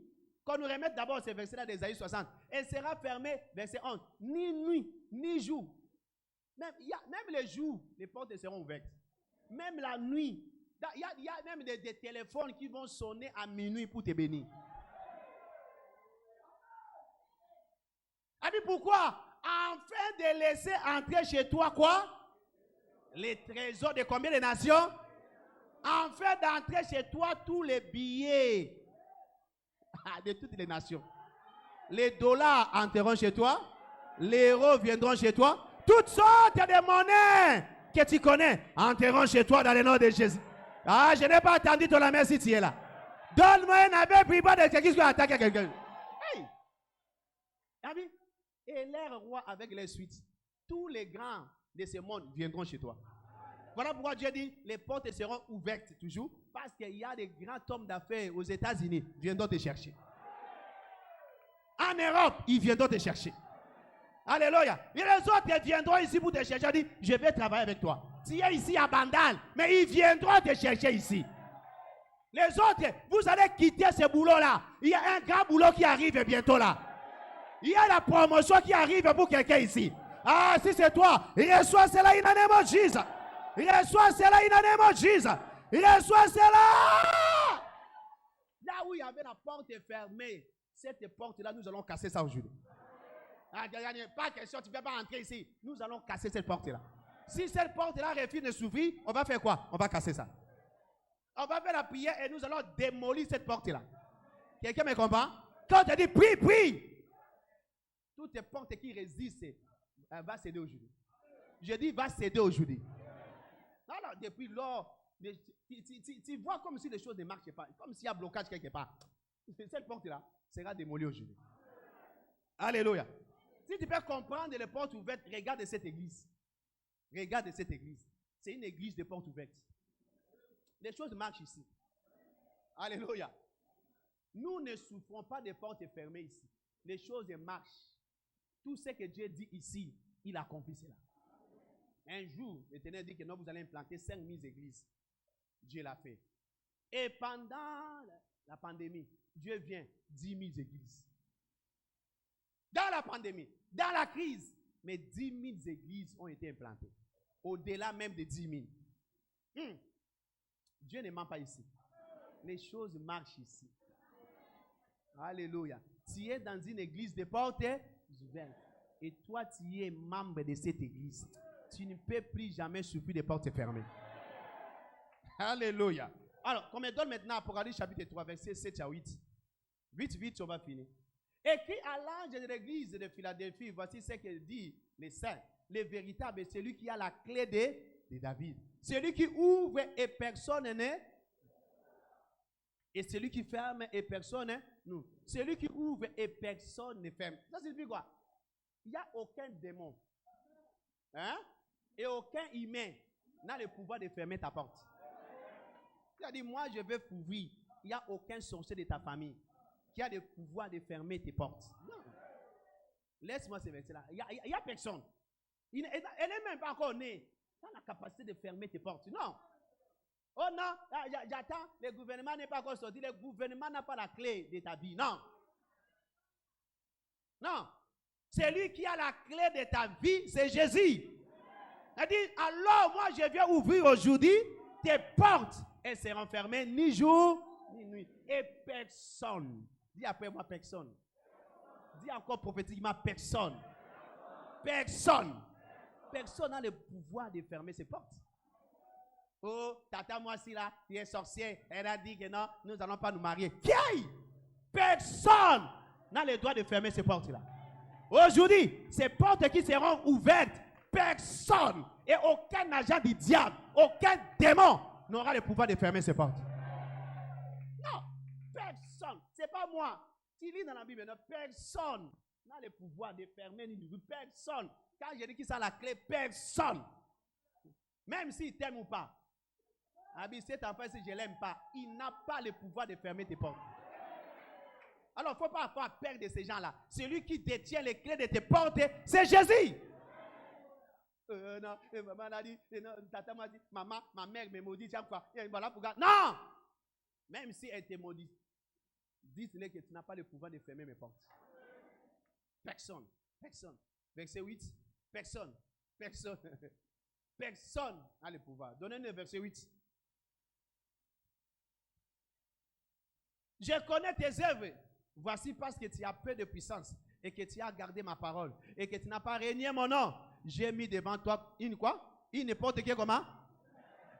Qu'on nous remette d'abord ce verset-là d'Ésaïe 60. Elle sera fermée, verset 11, ni nuit ni jour. Même les jours, les portes seront ouvertes. Même la nuit. Il y a même des téléphones qui vont sonner à minuit pour te bénir. Ah, mais pourquoi? Afin de laisser entrer chez toi quoi? Les trésors de combien de nations? Afin d'entrer chez toi tous les billets de toutes les nations. Les dollars entreront chez toi. Les euros viendront chez toi. Toutes sortes de monnaies que tu connais entreront chez toi dans le nom de Jésus. Ah, je n'ai pas attendu ton la merci, tu es là. Donne-moi un abbé, puis pas de quelqu'un qui va attaquer quelqu'un. Hey! Et les rois avec les suites, tous les grands de ce monde viendront chez toi. Voilà pourquoi Dieu dit, les portes seront ouvertes toujours, parce qu'il y a des grands hommes d'affaires aux États-Unis qui viendront te chercher. En Europe, ils viendront te chercher. Alléluia. Et les autres viendront ici pour te chercher. Je dis, je vais travailler avec toi. Tu es ici à Bandal, mais ils viendront te chercher ici. Les autres, vous allez quitter ce boulot-là. Il y a un grand boulot qui arrive bientôt là. Il y a la promotion qui arrive pour quelqu'un ici. Ah, si c'est toi, reçois cela in the name of Jesus. Reçois cela in the name of Jesus. Reçois cela. Là où il y avait la porte fermée, cette porte-là, nous allons casser ça aujourd'hui. Ah, pas question, tu ne peux pas entrer ici. Nous allons casser cette porte-là. Si cette porte-là refuse de s'ouvrir, on va faire quoi? On va casser ça. On va faire la prière et nous allons démolir cette porte-là. Quelqu'un me comprend? Quand tu dis prie, prie. Toutes les portes qui résistent, va céder aujourd'hui. Je dis va céder aujourd'hui. Alors, depuis lors, tu vois comme si les choses ne marchent pas. Comme s'il y a blocage quelque part. Cette porte-là sera démolie aujourd'hui. Alléluia. Si tu peux comprendre les portes ouvertes, regarde cette église. Regarde cette église. C'est une église de portes ouvertes. Les choses marchent ici. Alléluia. Nous ne souffrons pas des portes fermées ici. Les choses marchent. Tout ce que Dieu dit ici, il accomplit cela. Un jour, l'Éternel dit que non, vous allez implanter 5000 églises. Dieu l'a fait. Et pendant la pandémie, Dieu vient 10 000 églises. Dans la pandémie, dans la crise, mais 10 000 églises ont été implantées. Au-delà même de 10 000. Dieu ne ment pas ici. Les choses marchent ici. Alléluia. Tu es dans une église de portes ouvertes. Et toi, tu es membre de cette église. Tu ne peux plus jamais souffrir des portes fermées. Alléluia. Alors, comme on donne maintenant Apocalypse chapitre 3, verset 7 à 8. Vite, vite, on va finir. Écrit à l'ange de l'église de Philadelphie, voici ce que dit les saints. Le véritable, c'est celui qui a la clé de David. Celui qui ouvre et personne n'est. Et celui qui ferme et personne nous. Celui qui ouvre et personne ne ferme. Ça signifie quoi? Il n'y a aucun démon. Hein? Et aucun humain n'a le pouvoir de fermer ta porte. Il a dit, moi je vais couvrir. Il n'y a aucun sorcier de ta famille qui a le pouvoir de fermer tes portes. Non. Laisse-moi ce verset-là. Il n'y a personne. Elle n'est même pas encore née. Tu as la capacité de fermer tes portes. Non. Oh non, j'attends, le gouvernement n'est pas encore sorti. Le gouvernement n'a pas la clé de ta vie. Non. Non. Celui qui a la clé de ta vie, c'est Jésus. Elle dit, alors moi je viens ouvrir aujourd'hui tes portes. Elles seront fermées ni jour ni nuit. Et personne, dis après moi personne. Dis encore prophétiquement personne. Personne. Personne n'a le pouvoir de fermer ses portes. Oh, tata moi si là, il est sorcier. Elle a dit que non, nous n'allons pas nous marier. Qui? Personne n'a le droit de fermer ces portes-là. Aujourd'hui, ces portes qui seront ouvertes, personne et aucun agent du diable, aucun démon n'aura le pouvoir de fermer ces portes. Non, personne. Ce n'est pas moi. Tu lis dans la Bible, non, personne n'a le pouvoir de fermer ni d'ouvrir. Personne. Quand je dis qu'il a la clé, personne. Même s'il t'aime ou pas. Cet enfant, si je ne l'aime pas, il n'a pas le pouvoir de fermer tes portes. Alors, il ne faut pas avoir peur de ces gens-là. Celui qui détient les clés de tes portes, c'est Jésus. Non, maman a dit, non, tata m'a dit, maman, ma mère me maudit, tiens quoi, voilà pourquoi. Non! Même si elle te maudit, dis-le que tu n'as pas le pouvoir de fermer mes portes. Personne, personne. Verset 8, personne, personne. Personne n'a le pouvoir. Donnez-nous le verset 8. Je connais tes œuvres. Voici parce que tu as peu de puissance et que tu as gardé ma parole et que tu n'as pas régné mon nom. J'ai mis devant toi une quoi? Une porte qui est comment?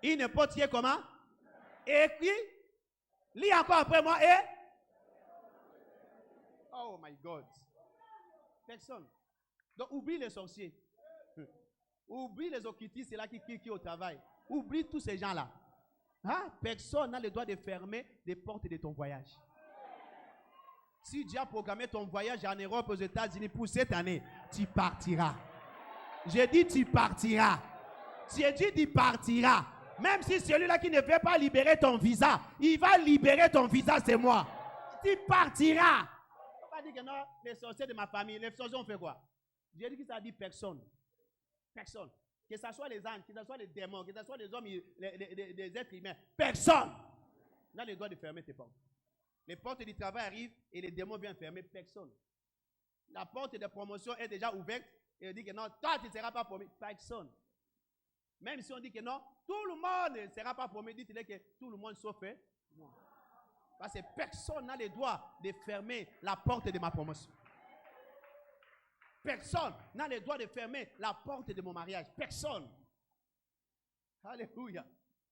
Une porte qui est comment? Et puis, lis encore après moi et... Oh my God. Personne. Donc, oublie les sorciers. Oublie les occultistes, c'est là qui au travail. Oublie tous ces gens-là. Hein? Personne n'a le droit de fermer les portes de ton voyage. Si Dieu a programmé ton voyage en Europe, aux États-Unis pour cette année, tu partiras. J'ai dit tu partiras. J'ai dit tu partiras. Même si celui-là qui ne veut pas libérer ton visa, il va libérer ton visa, c'est moi. Tu partiras. On va pas dire que non, les sorciers de ma famille, les sorciers ont fait quoi? J'ai dit que ça a dit personne. Personne. Que ce soit les anges, que ce soit les démons, que ce soit les hommes, les êtres humains. Personne n'a le droit de fermer tes portes. Les portes du travail arrivent et les démons viennent fermer. Personne. La porte de promotion est déjà ouverte et on dit que non, toi tu ne seras pas promis. Personne. Même si on dit que non, tout le monde ne sera pas promis, dites-le que tout le monde sauf moi. Parce que personne n'a le droit de fermer la porte de ma promotion. Personne n'a le droit de fermer la porte de mon mariage. Personne. Alléluia.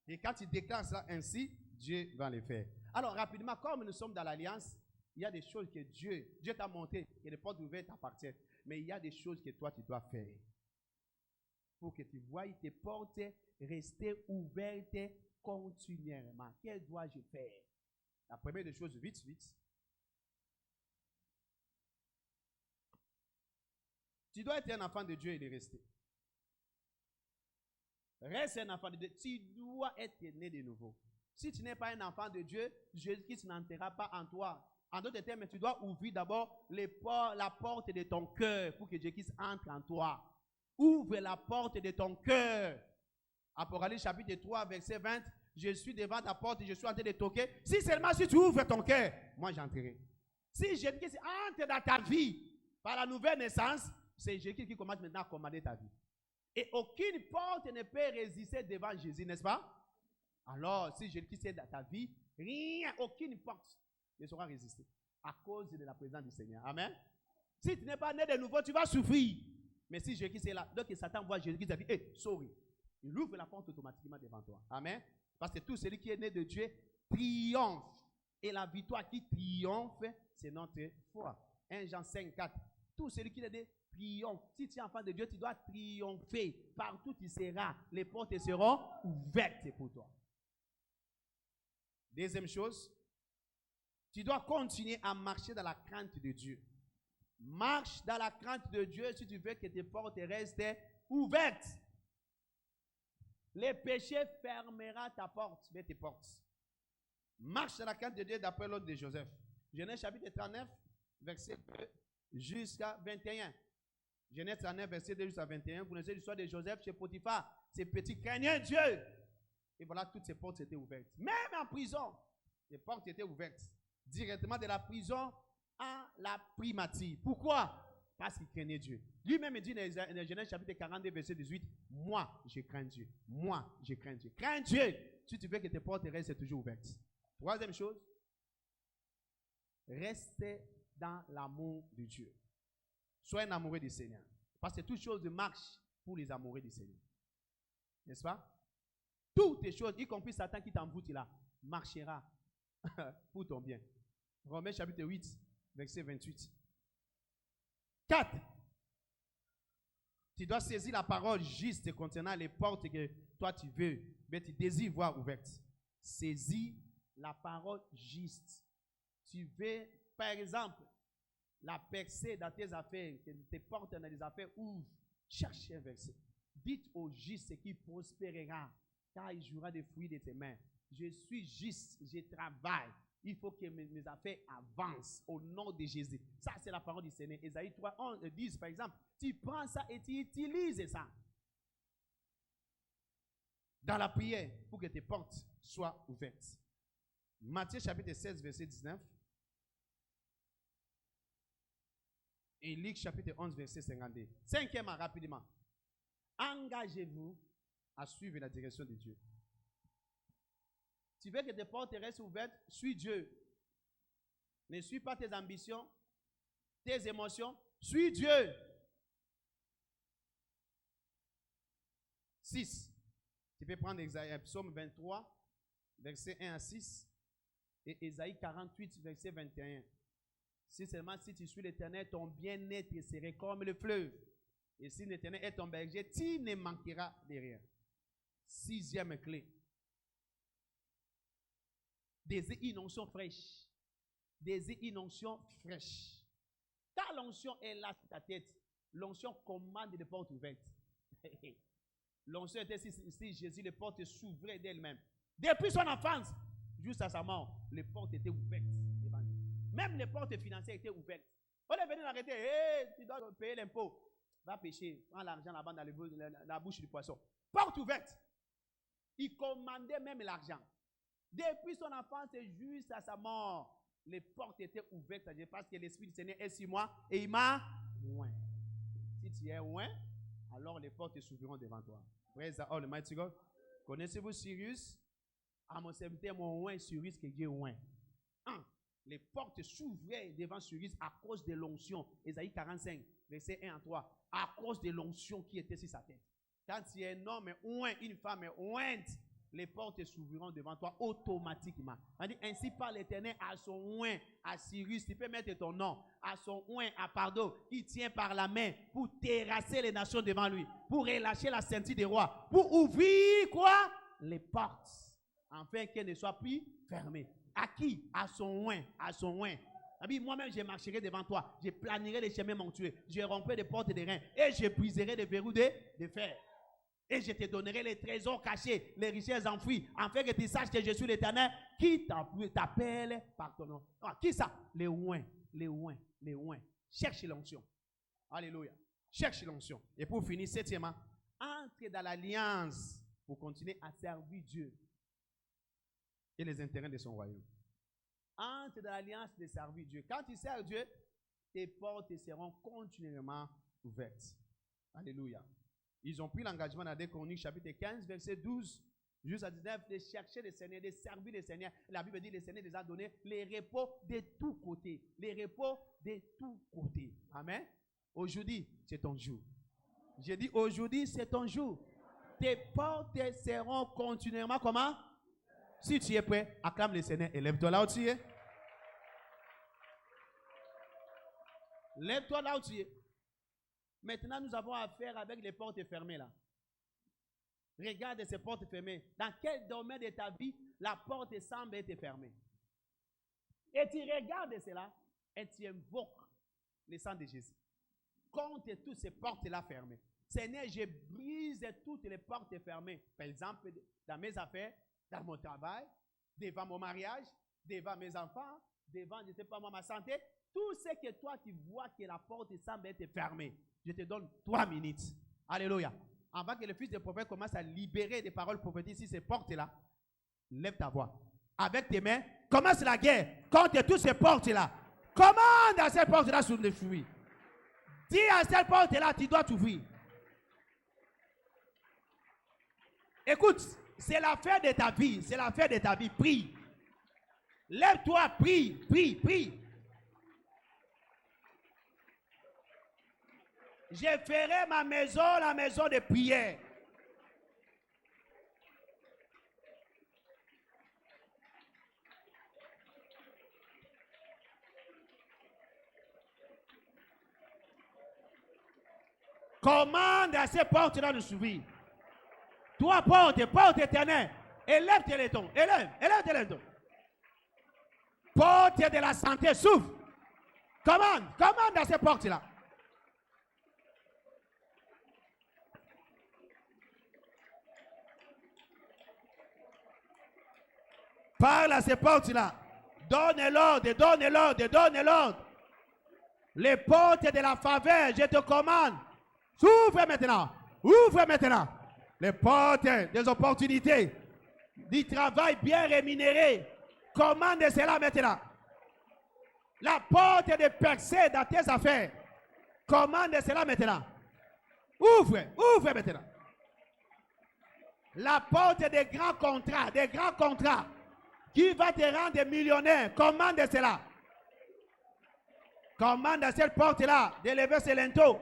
Et quand tu déclares ça ainsi, Dieu va le faire. Alors rapidement, comme nous sommes dans l'alliance, il y a des choses que Dieu t'a montré que les portes ouvertes t'appartiennent. Mais il y a des choses que toi tu dois faire. Pour que tu voies tes portes rester ouvertes continuellement. Qu'est-ce que dois-je faire? La première des choses, vite. Tu dois être un enfant de Dieu et de rester. Reste un enfant de Dieu. Tu dois être né de nouveau. Si tu n'es pas un enfant de Dieu, Jésus-Christ n'entrera pas en toi. En d'autres termes, tu dois ouvrir d'abord la porte de ton cœur pour que Jésus-Christ entre en toi. Ouvre la porte de ton cœur. Apocalypse chapitre 3, verset 20. Je suis devant ta porte et je suis en train de toquer. Si seulement si tu ouvres ton cœur, moi j'entrerai. Si Jésus-Christ entre dans ta vie par la nouvelle naissance, c'est Jésus qui commence maintenant à commander ta vie. Et aucune porte ne peut résister devant Jésus, n'est-ce pas? Alors, si Jésus-Christ est dans ta vie, rien, aucune porte ne saura résister à cause de la présence du Seigneur. Amen. Si tu n'es pas né de nouveau, tu vas souffrir. Mais si Jésus-Christ est là, donc Satan voit Jésus-Christ et dit, hey, sorry. Il ouvre la porte automatiquement devant toi. Amen. Parce que tout celui qui est né de Dieu triomphe. Et la victoire qui triomphe, c'est notre foi. 1 Jean 5, 4. Tout celui qui est dit triomphe. Si tu es enfant de Dieu, tu dois triompher. Partout tu seras, les portes seront ouvertes pour toi. Deuxième chose, tu dois continuer à marcher dans la crainte de Dieu. Marche dans la crainte de Dieu si tu veux que tes portes restent ouvertes. Les péchés fermera ta porte, mais tes portes. Marche dans la crainte de Dieu d'après l'ordre de Joseph. Genèse chapitre 39, verset 2 jusqu'à 21. Genèse 39, verset 2 jusqu'à 21. Vous connaissez l'histoire de Joseph chez Potiphar. Ses petits craignaient Dieu. Et voilà, toutes ces portes étaient ouvertes. Même en prison, les portes étaient ouvertes. Directement de la prison à la primatie. Pourquoi? Parce qu'il craignait Dieu. Lui-même dit dans Genèse chapitre 42, verset 18, moi, je crains Dieu. Moi, je crains Dieu. Crains Dieu. Si tu veux que tes portes restent toujours ouvertes. Troisième chose, restez dans l'amour de Dieu. Sois un amoureux du Seigneur. Parce que toute chose marche pour les amoureux du Seigneur. N'est-ce pas? Toutes les choses, y compris Satan qui t'envoûte là, marchera pour ton bien. Romains chapitre 8, verset 28. 4. Tu dois saisir la parole juste concernant les portes que toi tu veux, mais tu désires voir ouvertes. Saisis la parole juste. Tu veux, par exemple, la percer dans tes affaires, que tes portes dans les affaires ouvrent. Cherchez un verset. Dites au juste qui prospérera, car il jouera des fruits de tes mains. Je suis juste, je travaille. Il faut que mes affaires avancent au nom de Jésus. Ça, c'est la parole du Seigneur. Ésaïe 3, 11, 10, par exemple. Tu prends ça et tu utilises ça dans la prière pour que tes portes soient ouvertes. Matthieu chapitre 16, verset 19. Et Luc chapitre 11, verset 52. Cinquièmement, rapidement. Engagez-vous à suivre la direction de Dieu. Tu veux que tes portes restent ouvertes, suis Dieu. Ne suis pas tes ambitions, tes émotions, suis Dieu. 6. Tu peux prendre Psaume 23, verset 1 à 6, et Ésaïe 48, verset 21. Si seulement si tu suis l'Éternel, ton bien-être serait comme le fleuve. Et si l'Éternel est ton berger, tu ne manqueras de rien. 6e clé. Des innonctions fraîches. Des innonctions fraîches. Ta l'onction est là sur ta tête. L'onction commande les portes ouvertes. L'onction était si Jésus, les portes s'ouvraient d'elles-mêmes. Depuis son enfance, jusqu'à sa mort, les portes étaient ouvertes. Même les portes financières étaient ouvertes. On est venu l'arrêter. Hey, tu dois payer l'impôt. Va pêcher. Prends l'argent là-bas dans la bouche du poisson. Porte ouverte. Il commandait même l'argent. Depuis son enfance et jusqu'à sa mort, les portes étaient ouvertes parce que l'Esprit du Seigneur est sur moi et il m'a oint. Si tu es oint, alors les portes s'ouvriront devant toi. Praise the Almighty God. Connaissez-vous Cyrus? À mon serviteur, mon oint Cyrus que Dieu oint. Les portes s'ouvraient devant Cyrus à cause de l'onction. Ésaïe 45, verset 1 à 3. À cause de l'onction qui était sur sa tête. Quand il y a un homme oint, une femme ointe, les portes s'ouvriront devant toi automatiquement. On dit, ainsi par l'Éternel à son oint, à Cyrus, tu peux mettre ton nom, à son oint, à Pardon, il tient par la main pour terrasser les nations devant lui, pour relâcher la ceinture des rois, pour ouvrir quoi? Les portes, afin qu'elles ne soient plus fermées. À qui? À son oint, à son oint. Moi-même, je marcherai devant toi, je planerai les chemins montueux, je romprai les portes des reins et je briserai les verrous de fer. Et je te donnerai les trésors cachés, les richesses enfouies, afin que tu saches que je suis l'Éternel qui t'appelle par ton nom. Qui ça? Les oints, les oints, les oints. Cherche l'onction. Alléluia. Cherche l'onction. Et pour finir, septièmement, entre dans l'alliance pour continuer à servir Dieu et les intérêts de son royaume. Entre dans l'alliance de servir Dieu. Quand tu sers Dieu, tes portes seront continuellement ouvertes. Alléluia. Ils ont pris l'engagement dans 2 Chroniques chapitre 15, verset 12 jusqu'à 19, de chercher le Seigneur, de servir le Seigneur. La Bible dit que le Seigneur les a donné les repos de tous côtés. Les repos de tous côtés. Amen. Aujourd'hui, c'est ton jour. J'ai dit aujourd'hui, c'est ton jour. Tes portes seront continuellement comment? Si tu es prêt, acclame le Seigneur et lève-toi là où tu es. Lève-toi là où tu es. Maintenant, nous avons affaire avec les portes fermées là. Regarde ces portes fermées. Dans quel domaine de ta vie la porte semble être fermée? Et tu regardes cela et tu invoques le sang de Jésus. Contre toutes ces portes-là fermées. Seigneur, je brise toutes les portes fermées. Par exemple, dans mes affaires, dans mon travail, devant mon mariage, devant mes enfants, devant, je ne sais pas moi, ma santé. Tout ce que toi, tu vois que la porte semble être fermée. Je te donne 3 minutes. Alléluia. Avant que le fils du prophète commence à libérer des paroles prophétiques sur ces portes-là, lève ta voix. Avec tes mains, commence la guerre contre toutes ces portes-là. Commande à ces portes-là sur le fruit. Dis à cette porte-là, tu dois t'ouvrir. Écoute, c'est l'affaire de ta vie. C'est l'affaire de ta vie. Prie. Lève-toi, prie, prie, prie. Je ferai ma maison la maison de prière. Commande à ces portes-là de s'ouvrir. Toi, porte éternelle, élève tes létons, élève tes létons. Porte de la santé, s'ouvre. Commande à ces portes-là. Parle à ces portes-là. Donne l'ordre, donne l'ordre, donne l'ordre. Les portes de la faveur, je te commande. Ouvre maintenant. Ouvre maintenant. Les portes des opportunités, du travail bien rémunéré. Commande cela maintenant. La porte de percée dans tes affaires. Commande cela maintenant. Ouvre maintenant. La porte des grands contrats qui va te rendre millionnaire. Commande cela. Commande à cette porte-là d'élever ses linteaux.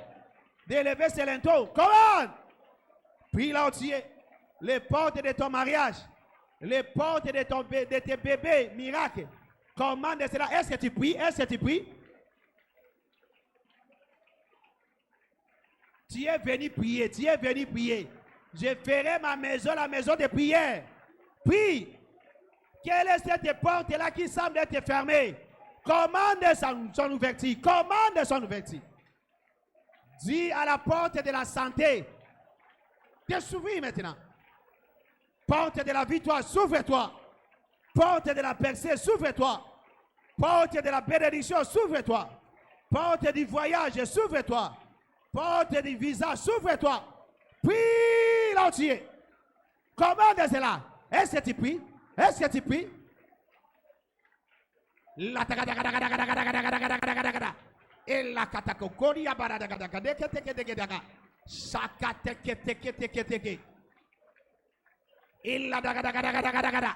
D'élever ses linteaux. Commande. Prie là où tu es. Les portes de ton mariage. Les portes de tes bébés miracles. Commande cela. Est-ce que tu pries? Est-ce que tu pries? Tu es venu prier. Tu es venu prier. Je ferai ma maison la maison de prière. Prie. Quelle est cette porte-là qui semble être fermée? Commande son ouverture. Commande son ouverture. Dis à la porte de la santé. Te s'ouvrir maintenant. Porte de la victoire, s'ouvre-toi. Porte de la percée, s'ouvre-toi. Porte de la bénédiction, s'ouvre-toi. Porte du voyage, s'ouvre-toi. Porte du visa, s'ouvre-toi. Prie l'entier. Commande cela. Est-ce que tu pries? Est-ce que tu pries? La et la katakokoria baradakadakadekadekadekadeka. Shakateketeketeketeke. Il la dagadagadagadagada.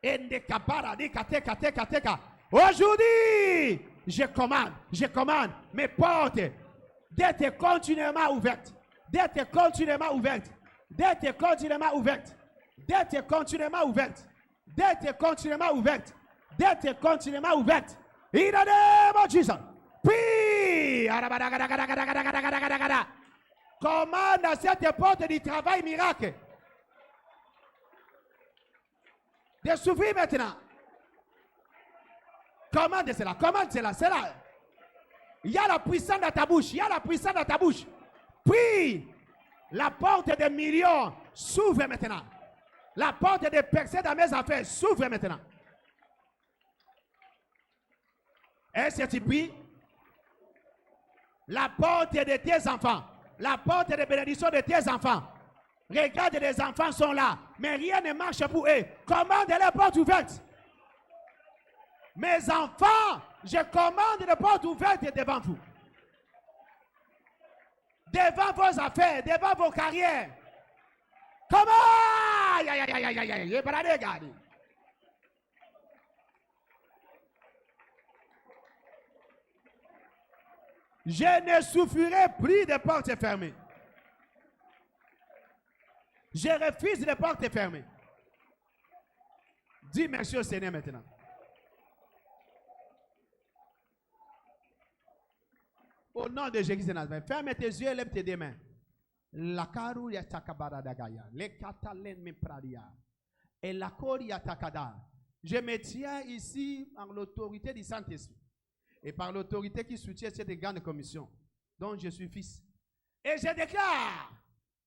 Endekabara dikatekateka. Aujourd'hui, je commande mes portes d'être continuellement ouvertes. D'être continuellement ouvertes. D'être continuellement ouvertes. D'être continuellement ouvertes. D'être continuellement ouvertes. D'être continuellement ouvertes. In the name of Jesus. Puis, commande à cette porte du travail miracle de s'ouvrir maintenant. Commande cela, commande cela, cela. Il y a la puissance dans ta bouche, il y a la puissance dans ta bouche. Puis, la porte des millions s'ouvre maintenant. La porte de percée dans mes affaires s'ouvre maintenant. Est-ce que tu pries? La porte de tes enfants, la porte de bénédiction de tes enfants. Regarde, les enfants sont là, mais rien ne marche pour eux. Commande les portes ouvertes. Mes enfants, je commande les portes ouvertes devant vous. Devant vos affaires, devant vos carrières. Comment? Je ne souffrirai plus de portes fermées. Je refuse les portes fermées. Dis merci au Seigneur maintenant. Au nom de Jésus de Nazareth, ferme tes yeux et lève tes deux mains. La karu ya takabara dagaya, le katalen me pradia, et la kori ya takada. Je me tiens ici par l'autorité du Saint-Esprit et par l'autorité qui soutient cette grande commission dont je suis fils. Et je déclare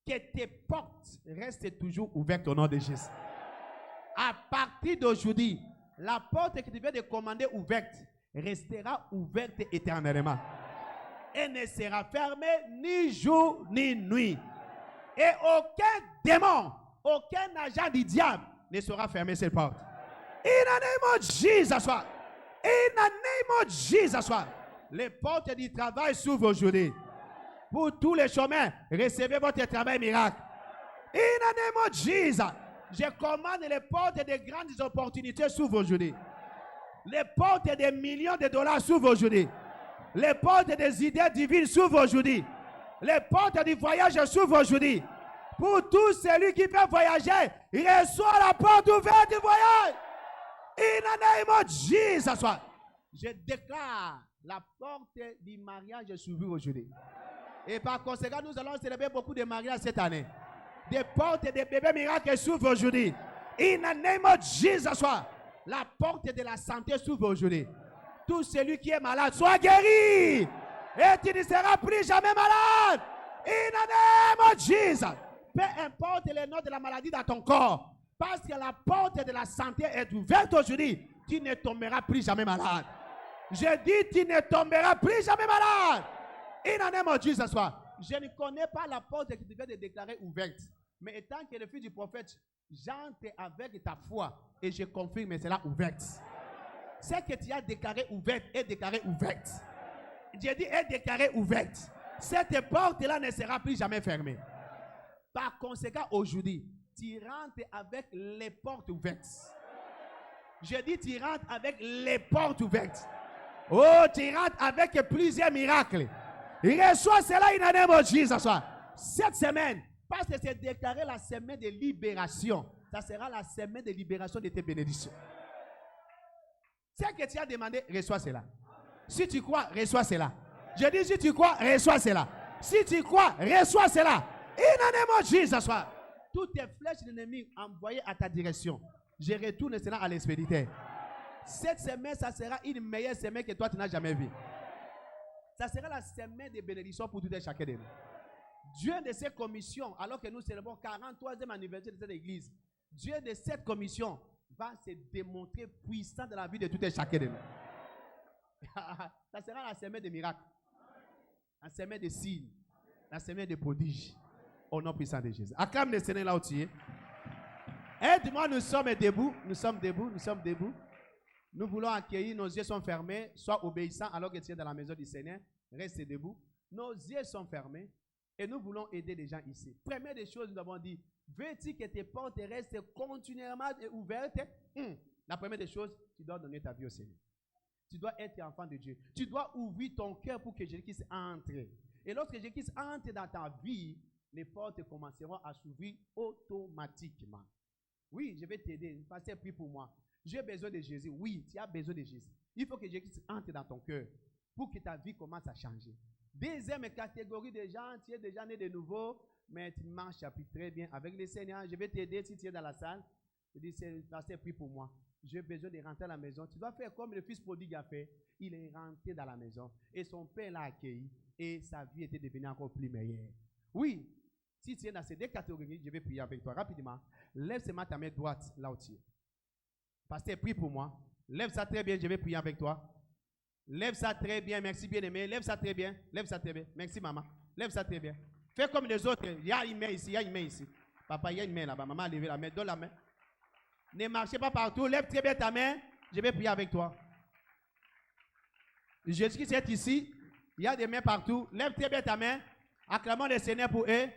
que tes portes restent toujours ouvertes au nom de Jésus. À partir d'aujourd'hui, la porte que tu viens de commander ouverte restera ouverte éternellement. Et ne sera fermée ni jour ni nuit. Et aucun démon, aucun agent du diable ne saura fermer cette porte. In the name of Jesus, in the name of Jesus, les portes du travail s'ouvrent aujourd'hui. Pour tous les chemins, recevez votre travail miracle. In the name of Jesus, je commande les portes de grandes opportunités s'ouvrent aujourd'hui. Les portes des millions de dollars s'ouvrent aujourd'hui. Les portes des idées divines s'ouvrent aujourd'hui. Les portes du voyage s'ouvrent aujourd'hui. Pour tout celui qui peut voyager, il reçoit la porte ouverte du voyage. In the name of Jesus. Je déclare la porte du mariage s'ouvre aujourd'hui. Et par conséquent, nous allons célébrer beaucoup de mariages cette année. Des portes des bébés miracles s'ouvrent aujourd'hui. In the name of Jesus. La porte de la santé s'ouvre aujourd'hui. Tout celui qui est malade soit guéri. Et tu ne seras plus jamais malade. In the name of Jesus. Peu importe le nom de la maladie dans ton corps. Parce que la porte de la santé est ouverte aujourd'hui. Tu ne tomberas plus jamais malade. Je dis, tu ne tomberas plus jamais malade. In the name of Jesus. Je ne connais pas la porte que tu viens de déclarer ouverte. Mais étant que le fils du prophète, j'entre avec ta foi et je confirme que c'est là ouverte. Ce que tu as déclaré ouverte est déclaré ouverte. J'ai dit est déclaré ouverte. Cette porte-là ne sera plus jamais fermée. Par conséquent, aujourd'hui, tu rentres avec les portes ouvertes. Je dis tu rentres avec les portes ouvertes. Oh, tu rentres avec plusieurs miracles. Reçois cela in the name of Jesus. Cette semaine, parce que c'est déclaré la semaine de libération, ça sera la semaine de libération de tes bénédictions. Ce que tu as demandé, reçois cela. Si tu crois, reçois cela. Je dis si tu crois, reçois cela. Si tu crois, reçois cela. In the name of Jesus. Toutes tes flèches de l'ennemi envoyées à ta direction, je retourne cela à l'expéditeur. Cette semaine, ça sera une meilleure semaine que toi tu n'as jamais vue. Ça sera la semaine de bénédiction pour tout et chacun de nous. Dieu de cette commission, alors que nous célébrons 43e anniversaire de cette église, Dieu de cette commission va se démontrer puissant dans la vie de tout et chacun de nous. Ça sera la semaine de miracles, la semaine de signes, la semaine de prodiges, au nom puissant de Jésus. Acclame le Seigneur là où tu es. Aide-moi, nous sommes debout, nous sommes debout, nous sommes debout. Nous voulons accueillir, nos yeux sont fermés, sois obéissant alors que tu es dans la maison du Seigneur, reste debout. Nos yeux sont fermés et nous voulons aider les gens ici. Première des choses, nous avons dit, veux-tu que tes portes restent continuellement ouvertes? La première des choses, tu dois donner ta vie au Seigneur. Tu dois être enfant de Dieu. Tu dois ouvrir ton cœur pour que Jésus-Christ entre. Et lorsque Jésus-Christ entre dans ta vie, les portes commenceront à s'ouvrir automatiquement. Oui, je vais t'aider. Pasteur, prie pour moi. J'ai besoin de Jésus. Oui, tu as besoin de Jésus. Il faut que Jésus entre dans ton cœur pour que ta vie commence à changer. Deuxième catégorie de gens, tu es déjà né de nouveau, mais tu marches très bien avec le Seigneur. Je vais t'aider si tu es dans la salle. Je dis, pasteur, prie pour moi. J'ai besoin de rentrer à la maison. Tu dois faire comme le fils prodigue a fait. Il est rentré dans la maison et son père l'a accueilli et sa vie était devenue encore plus meilleure. Oui, si tu es dans ces deux catégories, je vais prier avec toi rapidement. Lève seulement ta main droite là où tu es. Pasteur, prie pour moi. Lève ça très bien, je vais prier avec toi. Lève ça très bien, merci bien-aimé. Lève ça très bien, lève ça très bien. Merci maman. Lève ça très bien. Fais comme les autres. Il y a une main ici, il y a une main ici. Papa, il y a une main là-bas. Maman a levé la main, donne la main. Ne marchez pas partout. Lève très bien ta main. Je vais prier avec toi. Jésus-Christ est ici. Il y a des mains partout. Lève très bien ta main. Acclamons le Seigneur pour eux.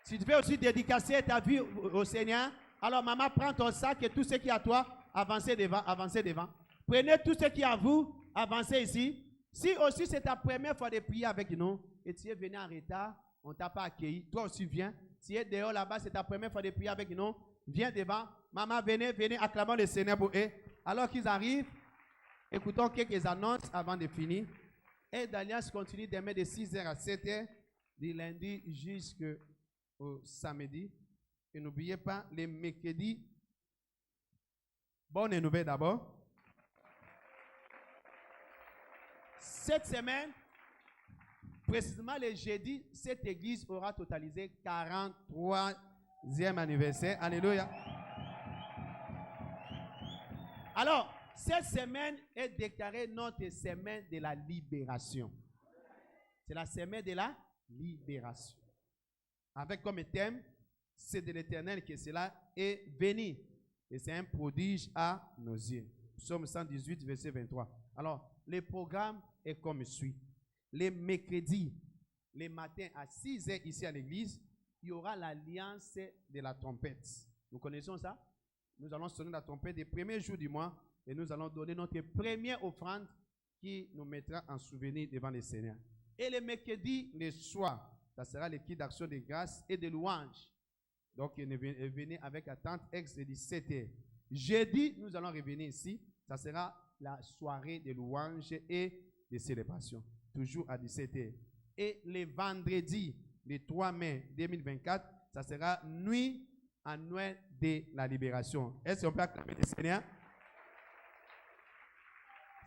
Si tu veux aussi dédicacer ta vie au Seigneur, alors maman, prends ton sac et tout ce qui est à toi, avancez devant, avancez devant. Prenez tout ce qui est à vous, avancez ici. Si aussi c'est ta première fois de prier avec nous et tu es venu en retard, on ne t'a pas accueilli, toi aussi viens. Tu es dehors là-bas, c'est ta première fois de prier avec nous, viens devant. Maman, venez, venez, acclamons le Seigneur pour eux. Alors qu'ils arrivent, écoutons quelques annonces avant de finir. Aide d'Alliance continue demain de 6h à 7h, du lundi jusqu'au samedi. Et n'oubliez pas, les mercredis, bonne nouvelle d'abord. Cette semaine, précisément le jeudi, cette église aura totalisé 43e anniversaire. Alléluia. Alors, cette semaine est déclarée notre semaine de la libération. C'est la semaine de la libération. Avec comme thème, c'est de l'Éternel que cela est venu. Et c'est un prodige à nos yeux. Psaume 118, verset 23. Alors, le programme est comme suit. Les mercredis, les matins à 6h ici à l'église, il y aura l'alliance de la trompette. Nous connaissons ça? Nous allons sonner la trompette des premiers jours du mois et nous allons donner notre première offrande qui nous mettra en souvenir devant le Seigneur. Et le mercredi, le soir, ça sera l'équipe d'action de grâce et de louange. Donc, venez avec attente ex de 17h. Jeudi, nous allons revenir ici. Ça sera la soirée de louange et de célébration. Toujours à 17h. Et le vendredi, le 3 mai 2024, ça sera nuit annuelle de la libération. Est-ce qu'on peut acclamer le Seigneur?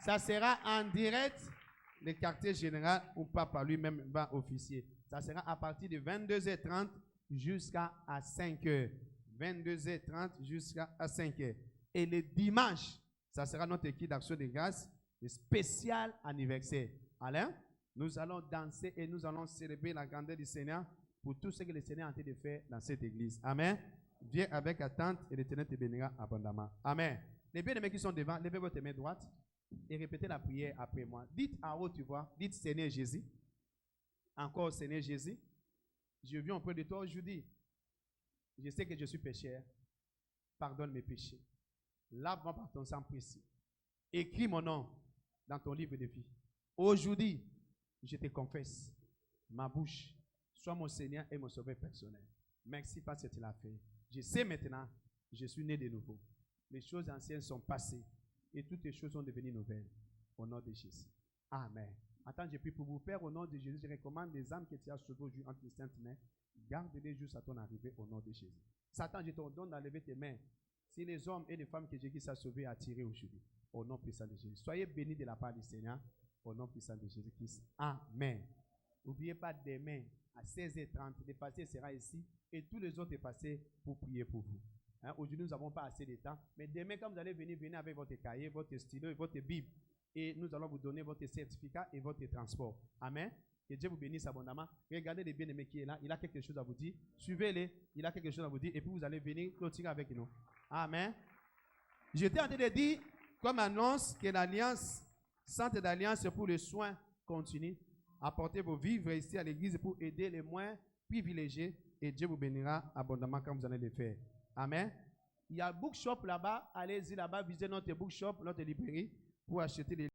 Ça sera en direct, le quartier général ou papa lui-même va officier. Ça sera à partir de 22h30 jusqu'à 5h. 22h30 jusqu'à 5h. Et le dimanche, ça sera notre équipe d'action de grâce, le spécial anniversaire. Alain, nous allons danser et nous allons célébrer la grandeur du Seigneur pour tout ce que le Seigneur est en train de faire dans cette église. Amen. Viens avec attente et l'Éternel te bénira abondamment. Amen. Les bien-aimés qui sont devant, levez votre main droite et répétez la prière après moi. Dites à haute voix, dites Seigneur Jésus. Encore Seigneur Jésus. Je viens auprès de toi aujourd'hui. Je sais que je suis pécheur. Pardonne mes péchés. Lave-moi par ton sang précieux. Écris mon nom dans ton livre de vie. Aujourd'hui, je te confesse. Ma bouche, sois mon Seigneur et mon sauveur personnel. Merci parce que tu l'as fait. Je sais maintenant, je suis né de nouveau. Les choses anciennes sont passées et toutes les choses sont devenues nouvelles. Au nom de Jésus. Amen. Attends, je prie pour vous, Père, au nom de Jésus. Je recommande les âmes que tu as sauvées aujourd'hui entre les saintes mains. Garde-les jusqu'à ton arrivée au nom de Jésus. Satan, je te donne d'enlever tes mains. Si les hommes et les femmes que Jésus a sauvés à tirer aujourd'hui, au nom puissant de Jésus. Soyez bénis de la part du Seigneur, au nom puissant de Jésus-Christ. Amen. N'oubliez pas demain, à 16h30, le pasteur sera ici et tous les autres passés pour prier pour vous. Hein, aujourd'hui, nous n'avons pas assez de temps, mais demain, quand vous allez venir, venez avec votre cahier, votre stylo et votre Bible. Et nous allons vous donner votre certificat et votre transport. Amen. Que Dieu vous bénisse abondamment. Regardez les bien-aimés qui est là. Il a quelque chose à vous dire. Suivez-les. Il a quelque chose à vous dire. Et puis vous allez venir clôturer avec nous. Amen. J'étais en train de dire, comme annonce, que l'Alliance, Centre d'Alliance pour le soin continue. Apportez vos vivres ici à l'église pour aider les moins privilégiés. Et Dieu vous bénira abondamment quand vous allez le faire. Amen. Il y a un bookshop là-bas. Allez-y là-bas, visitez notre bookshop, notre librairie, pour acheter les